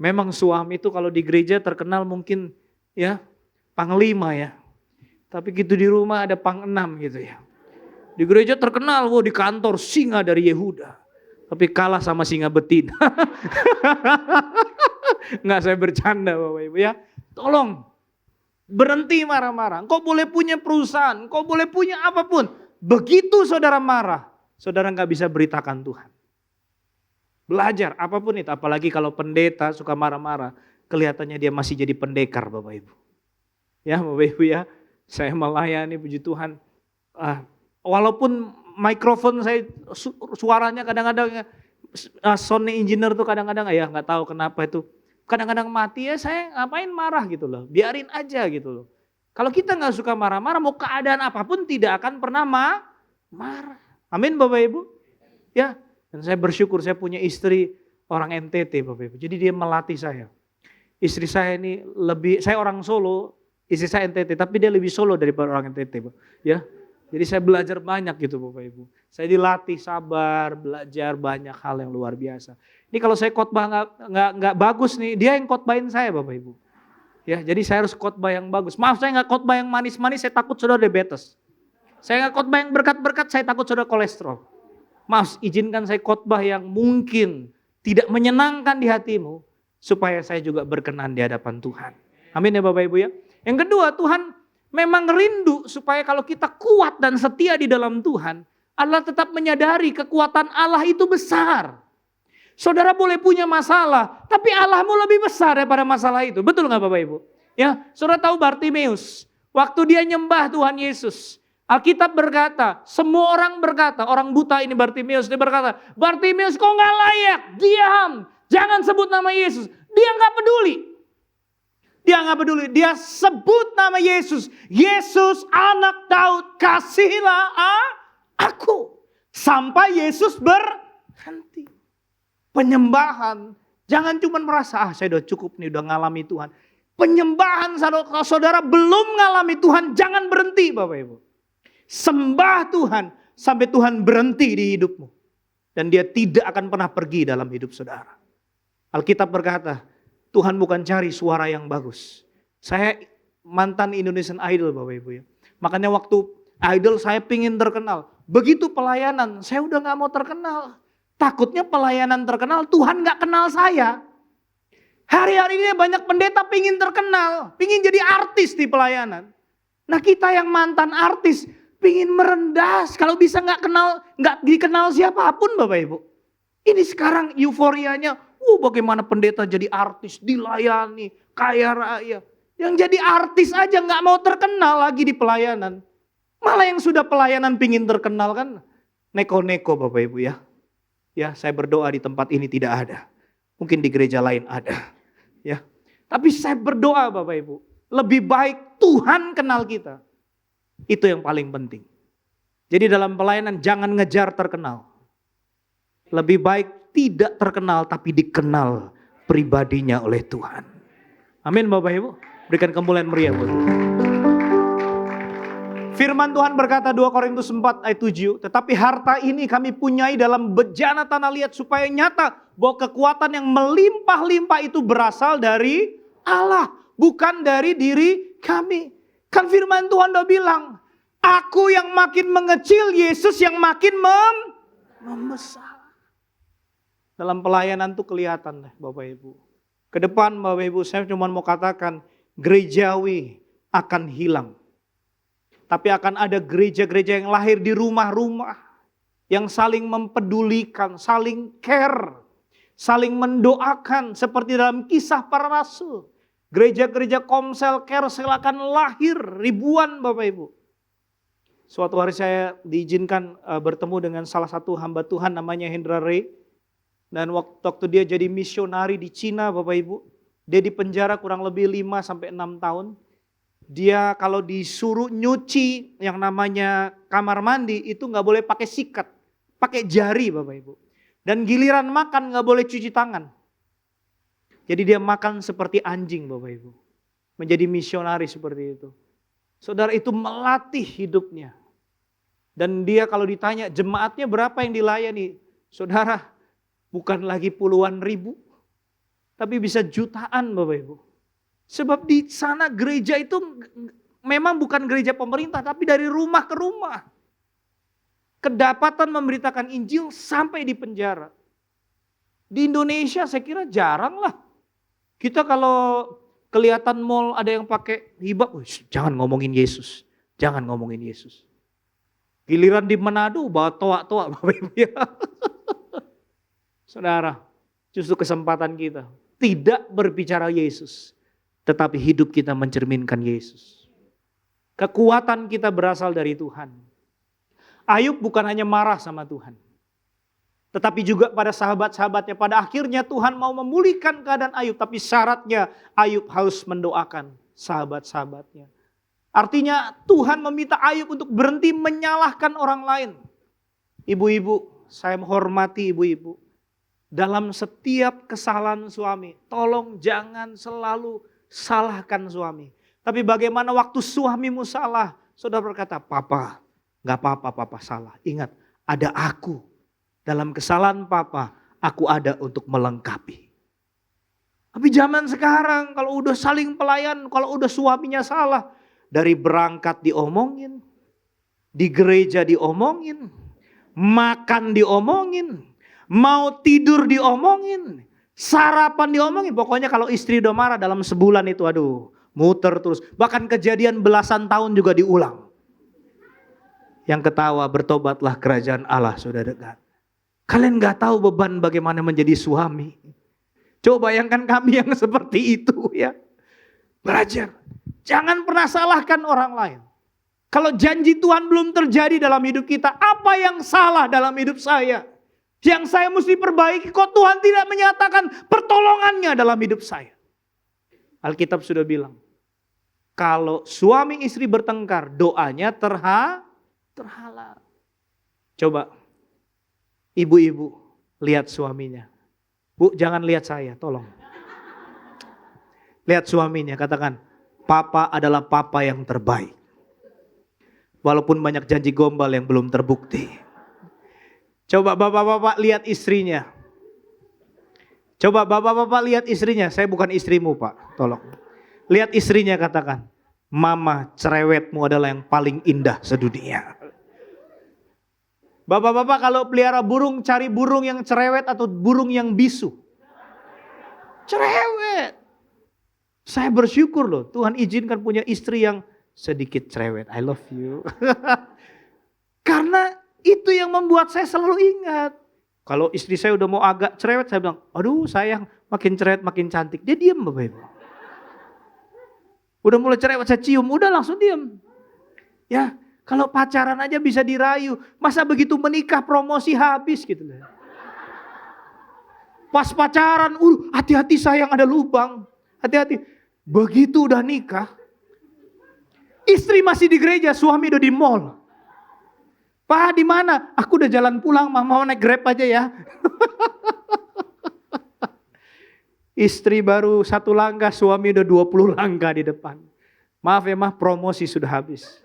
Memang suami itu kalau di gereja terkenal mungkin ya panglima ya. Tapi gitu di rumah ada pang-enam gitu ya. Di gereja terkenal, di kantor singa dari Yehuda. Tapi kalah sama singa betina. Enggak saya bercanda Bapak Ibu ya. Tolong berhenti marah-marah. Engkau boleh punya perusahaan, engkau boleh punya apapun. Begitu saudara marah, saudara gak bisa beritakan Tuhan. Belajar apapun itu, apalagi kalau pendeta suka marah-marah. Kelihatannya dia masih jadi pendekar Bapak Ibu. Ya Bapak Ibu ya, saya melayani puji Tuhan. Walaupun mikrofon saya suaranya kadang-kadang sound engineer tuh kadang-kadang ya nggak tahu kenapa itu kadang-kadang mati ya saya ngapain marah gitu loh, biarin aja gitu loh. Kalau kita nggak suka marah-marah mau keadaan apapun tidak akan pernah marah. Amin Bapak Ibu. Ya, dan saya bersyukur saya punya istri orang NTT Bapak Ibu. Jadi dia melatih saya. Istri saya ini saya orang Solo, istri saya NTT, tapi dia lebih Solo daripada orang NTT, Pak. Ya. Jadi saya belajar banyak gitu Bapak Ibu. Saya dilatih sabar, belajar banyak hal yang luar biasa. Ini kalau saya khotbah nggak bagus nih, dia yang khotbahin saya Bapak Ibu. Ya, jadi saya harus khotbah yang bagus. Maaf saya nggak khotbah yang manis-manis, saya takut saudara diabetes. Saya nggak khotbah yang berkat-berkat, saya takut saudara kolesterol. Maaf, izinkan saya khotbah yang mungkin tidak menyenangkan di hatimu, supaya saya juga berkenan di hadapan Tuhan. Amin ya Bapak Ibu ya. Yang kedua, Tuhan memang rindu supaya kalau kita kuat dan setia di dalam Tuhan, Allah tetap menyadari kekuatan Allah itu besar. Saudara boleh punya masalah, tapi Allahmu lebih besar daripada masalah itu. Betul nggak Bapak Ibu? Ya, saudara tahu Bartimeus, waktu dia nyembah Tuhan Yesus, Alkitab berkata, semua orang berkata, orang buta ini Bartimeus, dia berkata, Bartimeus kau nggak layak, diam, jangan sebut nama Yesus. Dia nggak peduli. Dia nggak peduli. Dia sebut nama Yesus. Yesus anak Daud, kasihilah aku. Sampai Yesus berhenti. Penyembahan. Jangan cuma merasa, saya udah cukup nih, udah ngalami Tuhan. Penyembahan saudara belum ngalami Tuhan, jangan berhenti Bapak Ibu. Sembah Tuhan sampai Tuhan berhenti di hidupmu. Dan dia tidak akan pernah pergi dalam hidup saudara. Alkitab berkata, Tuhan bukan cari suara yang bagus. Saya mantan Indonesian Idol Bapak Ibu ya. Makanya waktu Idol saya pingin terkenal. Begitu pelayanan, saya udah gak mau terkenal. Takutnya pelayanan terkenal, Tuhan gak kenal saya. Hari-hari ini banyak pendeta pingin terkenal. Pingin jadi artis di pelayanan. Nah kita yang mantan artis, pingin merendah. Kalau bisa gak dikenal siapapun Bapak Ibu. Ini sekarang euforianya, bagaimana pendeta jadi artis, dilayani, kaya raya. Yang jadi artis aja gak mau terkenal lagi di pelayanan. Malah yang sudah pelayanan pingin terkenal kan, neko-neko Bapak Ibu ya. Ya, saya berdoa di tempat ini tidak ada. Mungkin di gereja lain ada. Ya. Tapi saya berdoa Bapak Ibu, lebih baik Tuhan kenal kita. Itu yang paling penting. Jadi dalam pelayanan jangan ngejar terkenal. Lebih baik tidak terkenal tapi dikenal pribadinya oleh Tuhan. Amin Bapak Ibu. Berikan kemuliaan meriah buat Tuhan. Firman Tuhan berkata 2 Korintus 4 ayat 7. Tetapi harta ini kami punyai dalam bejana tanah liat supaya nyata bahwa kekuatan yang melimpah-limpah itu berasal dari Allah. Bukan dari diri kami. Kan firman Tuhan udah bilang, aku yang makin mengecil, Yesus yang makin membesar. Dalam pelayanan tuh kelihatan deh Bapak Ibu. Ke depan Bapak Ibu saya cuma mau katakan gerejawi akan hilang. Tapi akan ada gereja-gereja yang lahir di rumah-rumah. Yang saling mempedulikan, saling care. Saling mendoakan seperti dalam kisah para rasul. Gereja-gereja Komsel Care silakan lahir ribuan Bapak Ibu. Suatu hari saya diizinkan bertemu dengan salah satu hamba Tuhan namanya Hendra Ray. Dan waktu dia jadi misionari di Cina Bapak Ibu. Dia di penjara kurang lebih 5-6 tahun. Dia kalau disuruh nyuci yang namanya kamar mandi itu gak boleh pakai sikat. Pakai jari Bapak Ibu. Dan giliran makan gak boleh cuci tangan. Jadi dia makan seperti anjing Bapak Ibu. Menjadi misionari seperti itu. Saudara itu melatih hidupnya. Dan dia kalau ditanya jemaatnya berapa yang dilayani. Saudara bukan lagi puluhan ribu. Tapi bisa jutaan Bapak Ibu. Sebab di sana gereja itu memang bukan gereja pemerintah. Tapi dari rumah ke rumah. Kedapatan memberitakan Injil sampai di penjara. Di Indonesia saya kira jarang lah. Kita kalau kelihatan mall ada yang pakai hibah, jangan ngomongin Yesus. Jangan ngomongin Yesus. Giliran di Manado bawa toa-toa Bapak Ibu ya. Saudara, justru kesempatan kita tidak berbicara Yesus. Tetapi hidup kita mencerminkan Yesus. Kekuatan kita berasal dari Tuhan. Ayub bukan hanya marah sama Tuhan. Tetapi juga pada sahabat-sahabatnya. Pada akhirnya Tuhan mau memulihkan keadaan Ayub. Tapi syaratnya Ayub harus mendoakan sahabat-sahabatnya. Artinya Tuhan meminta Ayub untuk berhenti menyalahkan orang lain. Ibu-ibu, saya menghormati ibu-ibu. dalam setiap kesalahan suami, tolong jangan selalu salahkan suami. Tapi bagaimana waktu suamimu salah, saudara berkata, papa, gak apa-apa papa salah. Ingat, ada aku. Dalam kesalahan papa, aku ada untuk melengkapi. Tapi zaman sekarang kalau udah saling pelayan, kalau udah suaminya salah, dari berangkat diomongin, di gereja diomongin, makan diomongin, mau tidur diomongin, sarapan diomongin. Pokoknya kalau istri udah marah dalam sebulan itu aduh muter terus. Bahkan kejadian belasan tahun juga diulang. Yang ketawa bertobatlah kerajaan Allah sudah dekat. Kalian gak tahu beban bagaimana menjadi suami. Coba bayangkan kami yang seperti itu ya. Belajar. Jangan pernah salahkan orang lain. Kalau janji Tuhan belum terjadi dalam hidup kita, apa yang salah dalam hidup saya? Yang saya mesti perbaiki, kok Tuhan tidak menyatakan pertolongannya dalam hidup saya? Alkitab sudah bilang, kalau suami istri bertengkar, doanya terhalang. Coba, ibu-ibu lihat suaminya. Bu, jangan lihat saya, tolong. Lihat suaminya, katakan, papa adalah papa yang terbaik. Walaupun banyak janji gombal yang belum terbukti. Coba bapak-bapak lihat istrinya. Coba bapak-bapak lihat istrinya. Saya bukan istrimu pak, tolong. Lihat istrinya katakan, mama cerewetmu adalah yang paling indah sedunia. Bapak-bapak kalau pelihara burung, cari burung yang cerewet atau burung yang bisu? Cerewet. Saya bersyukur loh, Tuhan izinkan punya istri yang sedikit cerewet. I love you. Karena itu yang membuat saya selalu ingat. Kalau istri saya udah mau agak cerewet, saya bilang, aduh sayang, makin cerewet makin cantik. Dia diam Bapak Ibu. Udah mulai cerewet saya cium, udah langsung diam. Ya, kalau pacaran aja bisa dirayu. Masa begitu menikah promosi habis gitu loh. Pas pacaran, hati-hati sayang ada lubang. Hati-hati. Begitu udah nikah, istri masih di gereja, suami udah di mall. Pak di mana? Aku udah jalan pulang, mau naik Grab aja ya. Istri baru 1 langkah, suami udah 20 langkah di depan. Maaf ya mah, promosi sudah habis.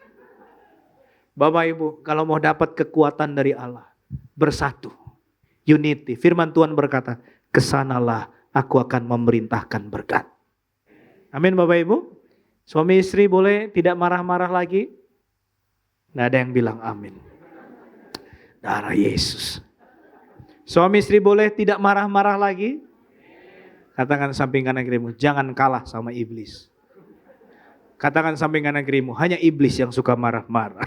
Bapak Ibu, kalau mau dapat kekuatan dari Allah, bersatu, unity. Firman Tuhan berkata, kesanalah aku akan memerintahkan berkat. Amin Bapak Ibu. Suami istri boleh tidak marah-marah lagi? Nggak ada yang bilang amin. Darah Yesus. Suami istri boleh tidak marah-marah lagi? Katakan samping kanan kirimu, jangan kalah sama iblis. Katakan samping kanan kirimu, hanya iblis yang suka marah-marah.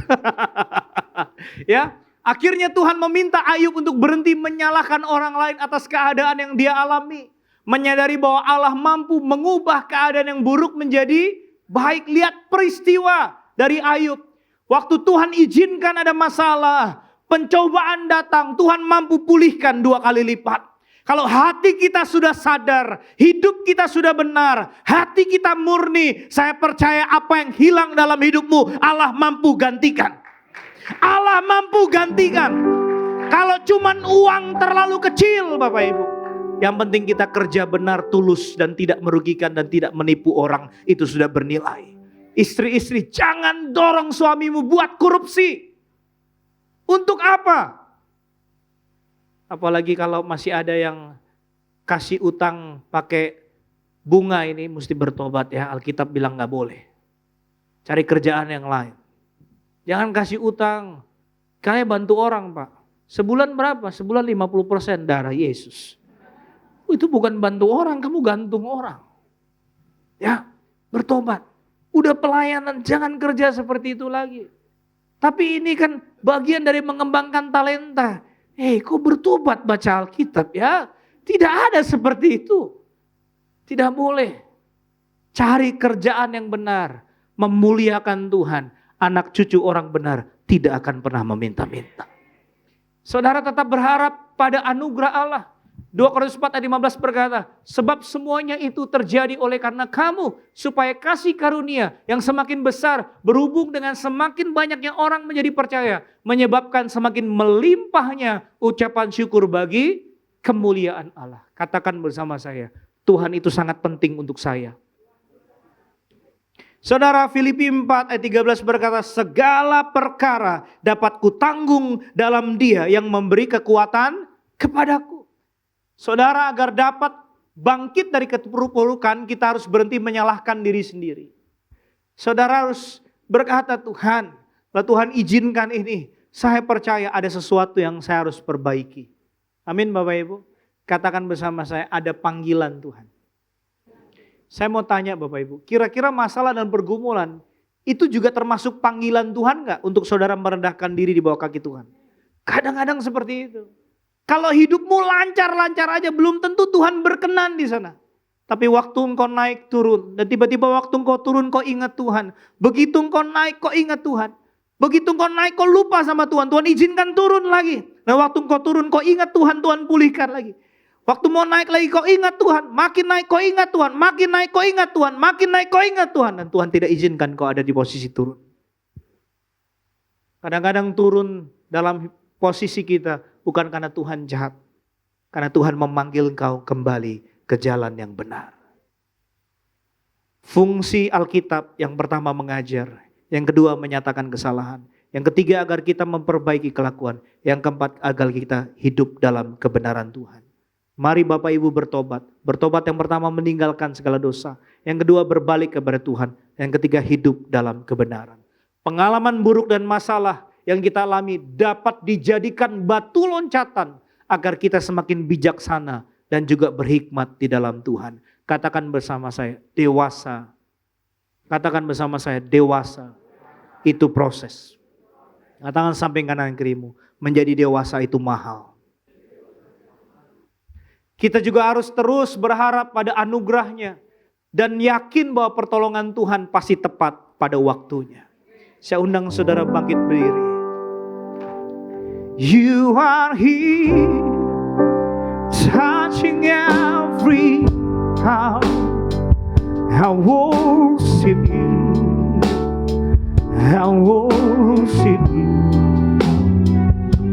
Ya, akhirnya Tuhan meminta Ayub untuk berhenti menyalahkan orang lain atas keadaan yang dia alami. Menyadari bahwa Allah mampu mengubah keadaan yang buruk menjadi baik. Lihat peristiwa dari Ayub. Waktu Tuhan izinkan ada masalah, pencobaan datang, Tuhan mampu pulihkan 2 kali lipat. Kalau hati kita sudah sadar, hidup kita sudah benar, hati kita murni, saya percaya apa yang hilang dalam hidupmu, Allah mampu gantikan. Allah mampu gantikan. Kalau cuman uang terlalu kecil Bapak Ibu, yang penting kita kerja benar, tulus dan tidak merugikan dan tidak menipu orang, itu sudah bernilai. Istri-istri jangan dorong suamimu buat korupsi. Untuk apa? Apalagi kalau masih ada yang kasih utang pakai bunga, ini mesti bertobat ya. Alkitab bilang gak boleh. Cari kerjaan yang lain. Jangan kasih utang. Kayak bantu orang Pak. Sebulan berapa? Sebulan 50% darah Yesus. Itu bukan bantu orang, kamu gantung orang. Ya, bertobat. Udah pelayanan, jangan kerja seperti itu lagi. Tapi ini kan bagian dari mengembangkan talenta. Kok bertobat baca Alkitab ya? Tidak ada seperti itu. Tidak boleh. Cari kerjaan yang benar. Memuliakan Tuhan. Anak cucu orang benar tidak akan pernah meminta-minta. Saudara tetap berharap pada anugerah Allah. 2 Korintus 4 ayat 15 berkata, sebab semuanya itu terjadi oleh karena kamu, supaya kasih karunia yang semakin besar berhubung dengan semakin banyaknya orang menjadi percaya, menyebabkan semakin melimpahnya ucapan syukur bagi kemuliaan Allah. Katakan bersama saya, Tuhan itu sangat penting untuk saya. Saudara, Filipi 4 ayat 13 berkata, segala perkara dapat kutanggung dalam Dia yang memberi kekuatan kepadaku. Saudara, agar dapat bangkit dari keterpurukan, kita harus berhenti menyalahkan diri sendiri. Saudara harus berkata, Tuhan, kalau Tuhan izinkan ini, saya percaya ada sesuatu yang saya harus perbaiki. Amin Bapak Ibu. Katakan bersama saya, ada panggilan Tuhan. Saya mau tanya Bapak Ibu, kira-kira masalah dan pergumulan itu juga termasuk panggilan Tuhan gak untuk saudara merendahkan diri di bawah kaki Tuhan? Kadang-kadang seperti itu. Kalau hidupmu lancar-lancar aja, belum tentu Tuhan berkenan di sana. Tapi waktu engkau naik turun, dan tiba-tiba waktu engkau turun kau ingat Tuhan. Begitu engkau naik kau ingat Tuhan. Begitu engkau naik kau lupa sama Tuhan. Tuhan izinkan turun lagi. Nah waktu engkau turun kau ingat Tuhan, Tuhan pulihkan lagi. Waktu mau naik lagi kau ingat Tuhan. Makin naik kau ingat Tuhan. Makin naik kau ingat Tuhan. Makin naik kau ingat Tuhan. Dan Tuhan tidak izinkan kau ada di posisi turun. Kadang-kadang turun dalam posisi kita bukan karena Tuhan jahat. Karena Tuhan memanggil kau kembali ke jalan yang benar. Fungsi Alkitab yang pertama mengajar. Yang kedua menyatakan kesalahan. Yang ketiga agar kita memperbaiki kelakuan. Yang keempat agar kita hidup dalam kebenaran Tuhan. Mari Bapak Ibu bertobat. Bertobat yang pertama meninggalkan segala dosa. Yang kedua berbalik kepada Tuhan. Yang ketiga hidup dalam kebenaran. Pengalaman buruk dan masalah yang kita alami dapat dijadikan batu loncatan. Agar kita semakin bijaksana dan juga berhikmat di dalam Tuhan. Katakan bersama saya, dewasa. Katakan bersama saya, dewasa. Itu proses. Katakan samping kanan kirimu, menjadi dewasa itu mahal. Kita juga harus terus berharap pada anugerahnya. Dan yakin bahwa pertolongan Tuhan pasti tepat pada waktunya. Saya undang saudara bangkit berdiri. You are here, touching every heart. I worship you, I worship you.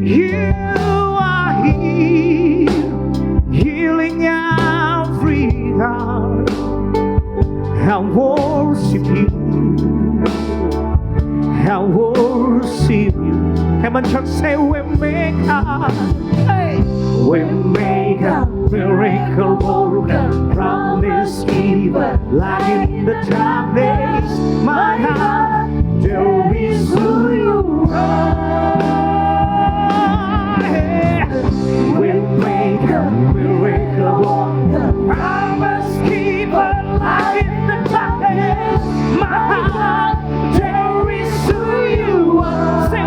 You are here, healing every heart. I worship you, I worship you. Come on church, say we make a, hey. We make a miracle worker, promise keeper, light in the darkness. My heart, there is who you are. Hey. We make a miracle worker, promise keeper, light in the darkness. My heart, there is who you are. Say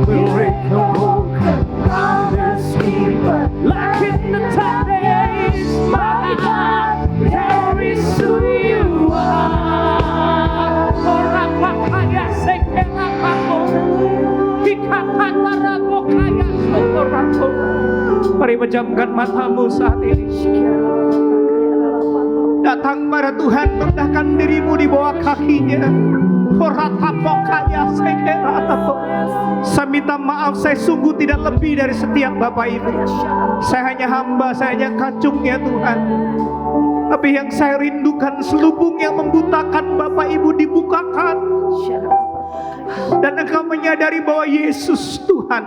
miracle worker, promise keeper, light in the darkness. My heart, there is who you are. Orang makanya sekena aku, ikatan maraku kaya syukuranku. Mari pejamkan matamu saat ini. Datang pada Tuhan, rendahkan dirimu di bawah kakinya. Saya minta maaf, saya sungguh tidak lebih dari setiap Bapak Ibu. Saya hanya hamba, saya hanya kacungnya Tuhan. Tapi yang saya rindukan, selubung yang membutakan Bapak Ibu dibukakan. Dan engkau menyadari bahwa Yesus Tuhan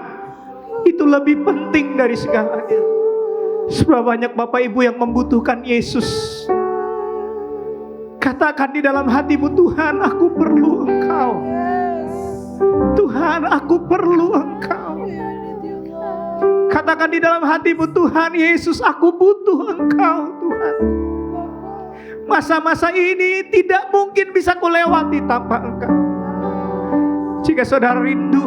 itu lebih penting dari segalanya. Seberapa banyak Bapak Ibu yang membutuhkan Yesus. Katakan di dalam hatimu, Tuhan aku perlu Engkau. Tuhan aku perlu Engkau. Katakan di dalam hatimu, Tuhan Yesus aku butuh Engkau Tuhan. Masa-masa ini tidak mungkin bisa kulewati tanpa Engkau. Jika saudara rindu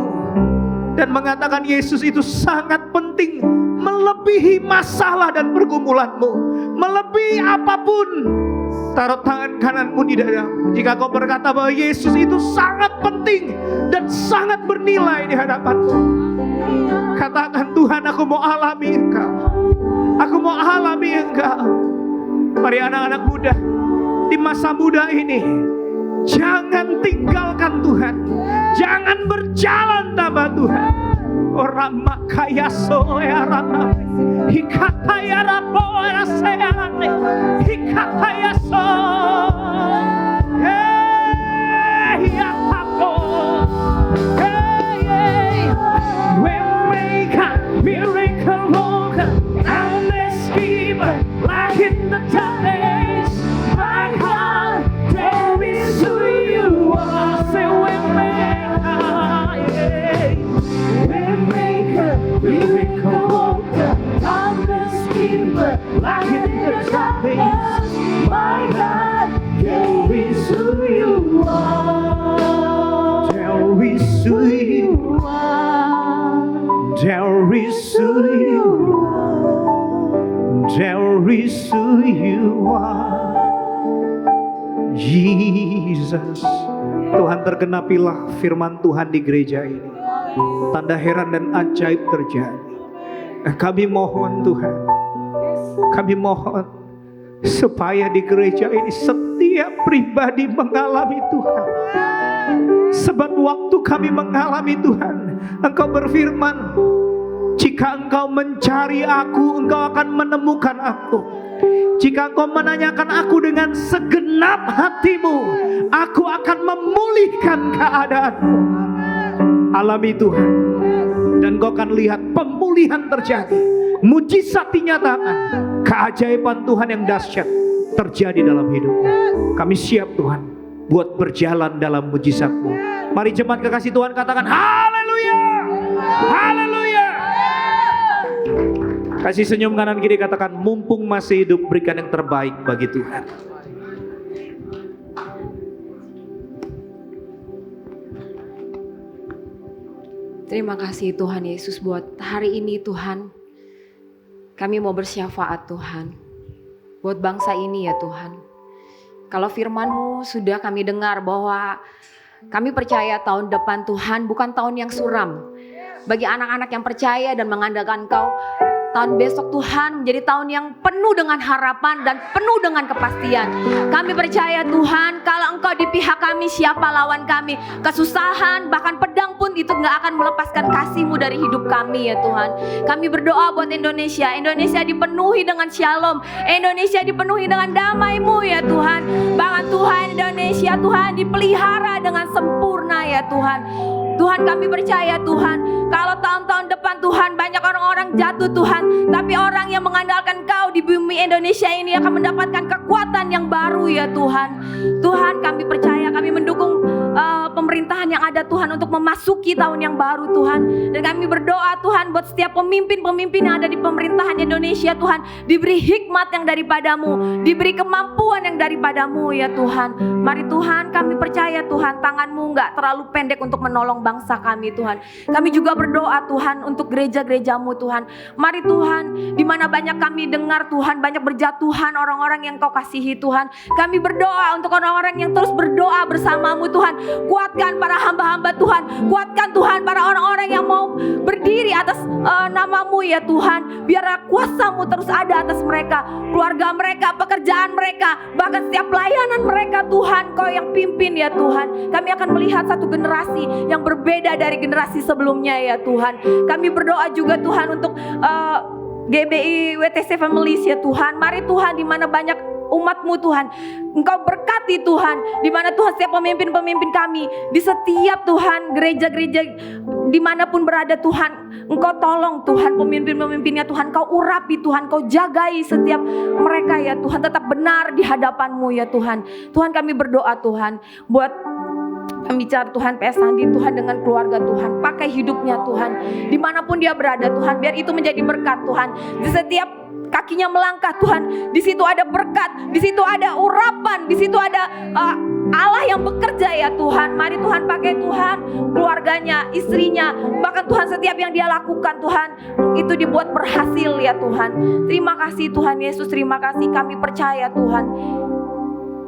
dan mengatakan Yesus itu sangat penting, melebihi masalah dan pergumulanmu, melebihi apapun, taruh tangan kananmu di dadamu. Jika kau berkata bahwa Yesus itu sangat penting dan sangat bernilai di hadapanmu, katakan, Tuhan aku mau alami Engkau. Aku mau alami Engkau. Mari anak-anak muda, di masa muda ini, Jangan tinggalkan Tuhan. Jangan berjalan tanpa Tuhan. Orang makaya soya rana, hikataya rapo ya seane, hikataya so, ya tapo, waymaker, miracle worker, endless giver, like in the darkness, my God, there is who you are. Say waymaker, waymaker, miracle worker, endless giver, like in the darkness, my God, there is who you are. There is who you are. There is who you are. There is who you are. Jesus. Tuhan, tergenapilah firman Tuhan di gereja ini. Tanda heran dan ajaib terjadi. Kami mohon Tuhan, kami mohon supaya di gereja ini setiap pribadi mengalami Tuhan. Sebab waktu kami mengalami Tuhan, Engkau berfirman, jika engkau mencari aku, engkau akan menemukan aku. Jika engkau menanyakan aku dengan segenap hatimu, aku akan memulihkan keadaanmu. Alami Tuhan, dan kau akan lihat pemulihan terjadi, mujizat dinyatakan, keajaiban Tuhan yang dahsyat terjadi dalam hidupmu. Kami siap Tuhan buat berjalan dalam mujizat-Mu. Mari jemaat kekasih Tuhan katakan haleluya, haleluya. Kasih senyum kanan kiri, katakan mumpung masih hidup berikan yang terbaik bagi Tuhan. Terima kasih Tuhan Yesus buat hari ini Tuhan. Kami mau bersyafaat Tuhan. Buat bangsa ini ya Tuhan. Kalau firman-Mu sudah kami dengar bahwa kami percaya tahun depan Tuhan bukan tahun yang suram. Bagi anak-anak yang percaya dan mengandalkan Kau, tahun besok Tuhan menjadi tahun yang penuh dengan harapan dan penuh dengan kepastian. Kami percaya Tuhan, kalau Engkau di pihak kami, siapa lawan kami? Kesusahan, bahkan pedang pun itu gak akan melepaskan kasih-Mu dari hidup kami ya Tuhan. Kami berdoa buat Indonesia. Indonesia dipenuhi dengan shalom. Indonesia dipenuhi dengan damai-Mu ya Tuhan. Bahkan Tuhan, Indonesia Tuhan dipelihara dengan sempurna ya Tuhan. Tuhan, kami percaya Tuhan, kalau tahun-tahun depan Tuhan banyak orang-orang jatuh Tuhan, tapi orang yang mengandalkan Kau di bumi Indonesia ini akan mendapatkan kekuatan yang baru ya Tuhan. Tuhan, kami percaya, kami mendukung pemerintahan yang ada Tuhan untuk memasuki tahun yang baru Tuhan. Dan kami berdoa Tuhan buat setiap pemimpin-pemimpin yang ada di pemerintahan Indonesia Tuhan, diberi hikmat yang daripada-Mu, diberi kemampuan yang daripada-Mu ya Tuhan. Mari Tuhan, kami percaya Tuhan, tangan-Mu gak terlalu pendek untuk menolong bangsa kami Tuhan. Kami juga berdoa Tuhan untuk gereja-gereja-Mu Tuhan. Mari Tuhan, di mana banyak kami dengar Tuhan, banyak berjatuhan orang-orang yang Kau kasihi Tuhan. Kami berdoa untuk orang-orang yang terus berdoa bersama-Mu Tuhan. Kuatkan para hamba-hamba Tuhan. Kuatkan Tuhan para orang-orang yang mau berdiri atas nama-Mu ya Tuhan. Biar kuasa-Mu terus ada atas mereka, keluarga mereka, pekerjaan mereka, bahkan setiap pelayanan mereka Tuhan. Kau yang pimpin ya Tuhan. Kami akan melihat satu generasi yang berbeda dari generasi sebelumnya ya Tuhan. Kami berdoa juga Tuhan untuk GBI WTC Families ya Tuhan. Mari Tuhan, di mana banyak umat-Mu Tuhan, Engkau berkati Tuhan, di mana Tuhan setiap pemimpin-pemimpin kami, di setiap Tuhan gereja-gereja dimanapun berada Tuhan, Engkau tolong Tuhan pemimpin-pemimpinnya Tuhan, Kau urapi Tuhan, Kau jagai setiap mereka ya Tuhan, tetap benar di hadapan-Mu ya Tuhan. Tuhan, kami berdoa Tuhan buat pembicara Tuhan PS Sandi Tuhan, dengan keluarga Tuhan, pakai hidupnya Tuhan, dimanapun dia berada Tuhan, biar itu menjadi berkat Tuhan. Di setiap kakinya melangkah Tuhan, di situ ada berkat, di situ ada urapan, di situ ada Allah yang bekerja ya Tuhan. Mari Tuhan pakai Tuhan keluarganya, istrinya, bahkan Tuhan setiap yang dia lakukan Tuhan, itu dibuat berhasil ya Tuhan. Terima kasih Tuhan Yesus, terima kasih, kami percaya Tuhan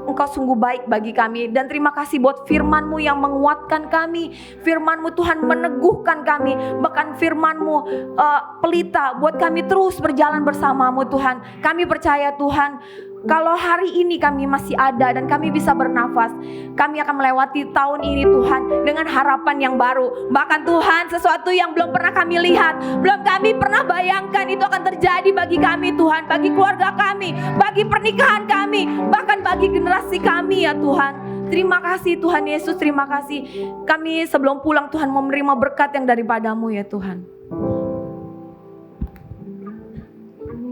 Engkau sungguh baik bagi kami. Dan terima kasih buat firman-Mu yang menguatkan kami. Firman-Mu Tuhan meneguhkan kami. Bahkan firman-Mu pelita buat kami terus berjalan bersama-Mu Tuhan. Kami percaya Tuhan, Kalau hari ini kami masih ada dan kami bisa bernafas, kami akan melewati tahun ini Tuhan dengan harapan yang baru. Bahkan Tuhan, sesuatu yang belum pernah kami lihat, belum kami pernah bayangkan itu akan terjadi bagi kami Tuhan, bagi keluarga kami, bagi pernikahan kami, bahkan bagi generasi kami ya Tuhan. Terima kasih Tuhan Yesus, terima kasih. Kami sebelum pulang Tuhan mau menerima berkat yang daripadamu ya Tuhan.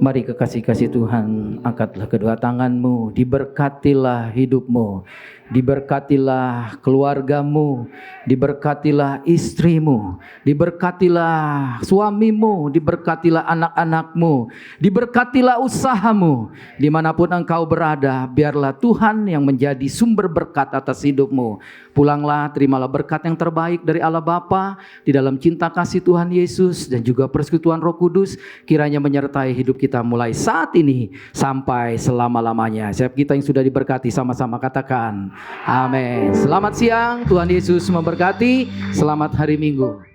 Mari kekasih-kasih Tuhan, angkatlah kedua tanganmu, diberkatilah hidupmu, diberkatilah keluargamu, diberkatilah istrimu, diberkatilah suamimu, diberkatilah anak-anakmu, diberkatilah usahamu, dimanapun engkau berada, biarlah Tuhan yang menjadi sumber berkat atas hidupmu. Pulanglah, terimalah berkat yang terbaik dari Allah Bapa, di dalam cinta kasih Tuhan Yesus dan juga persekutuan Roh Kudus, kiranya menyertai hidup kita mulai saat ini sampai selama-lamanya. Siap kita yang sudah diberkati sama-sama katakan amin. Selamat siang, Tuhan Yesus memberkati. Selamat hari Minggu.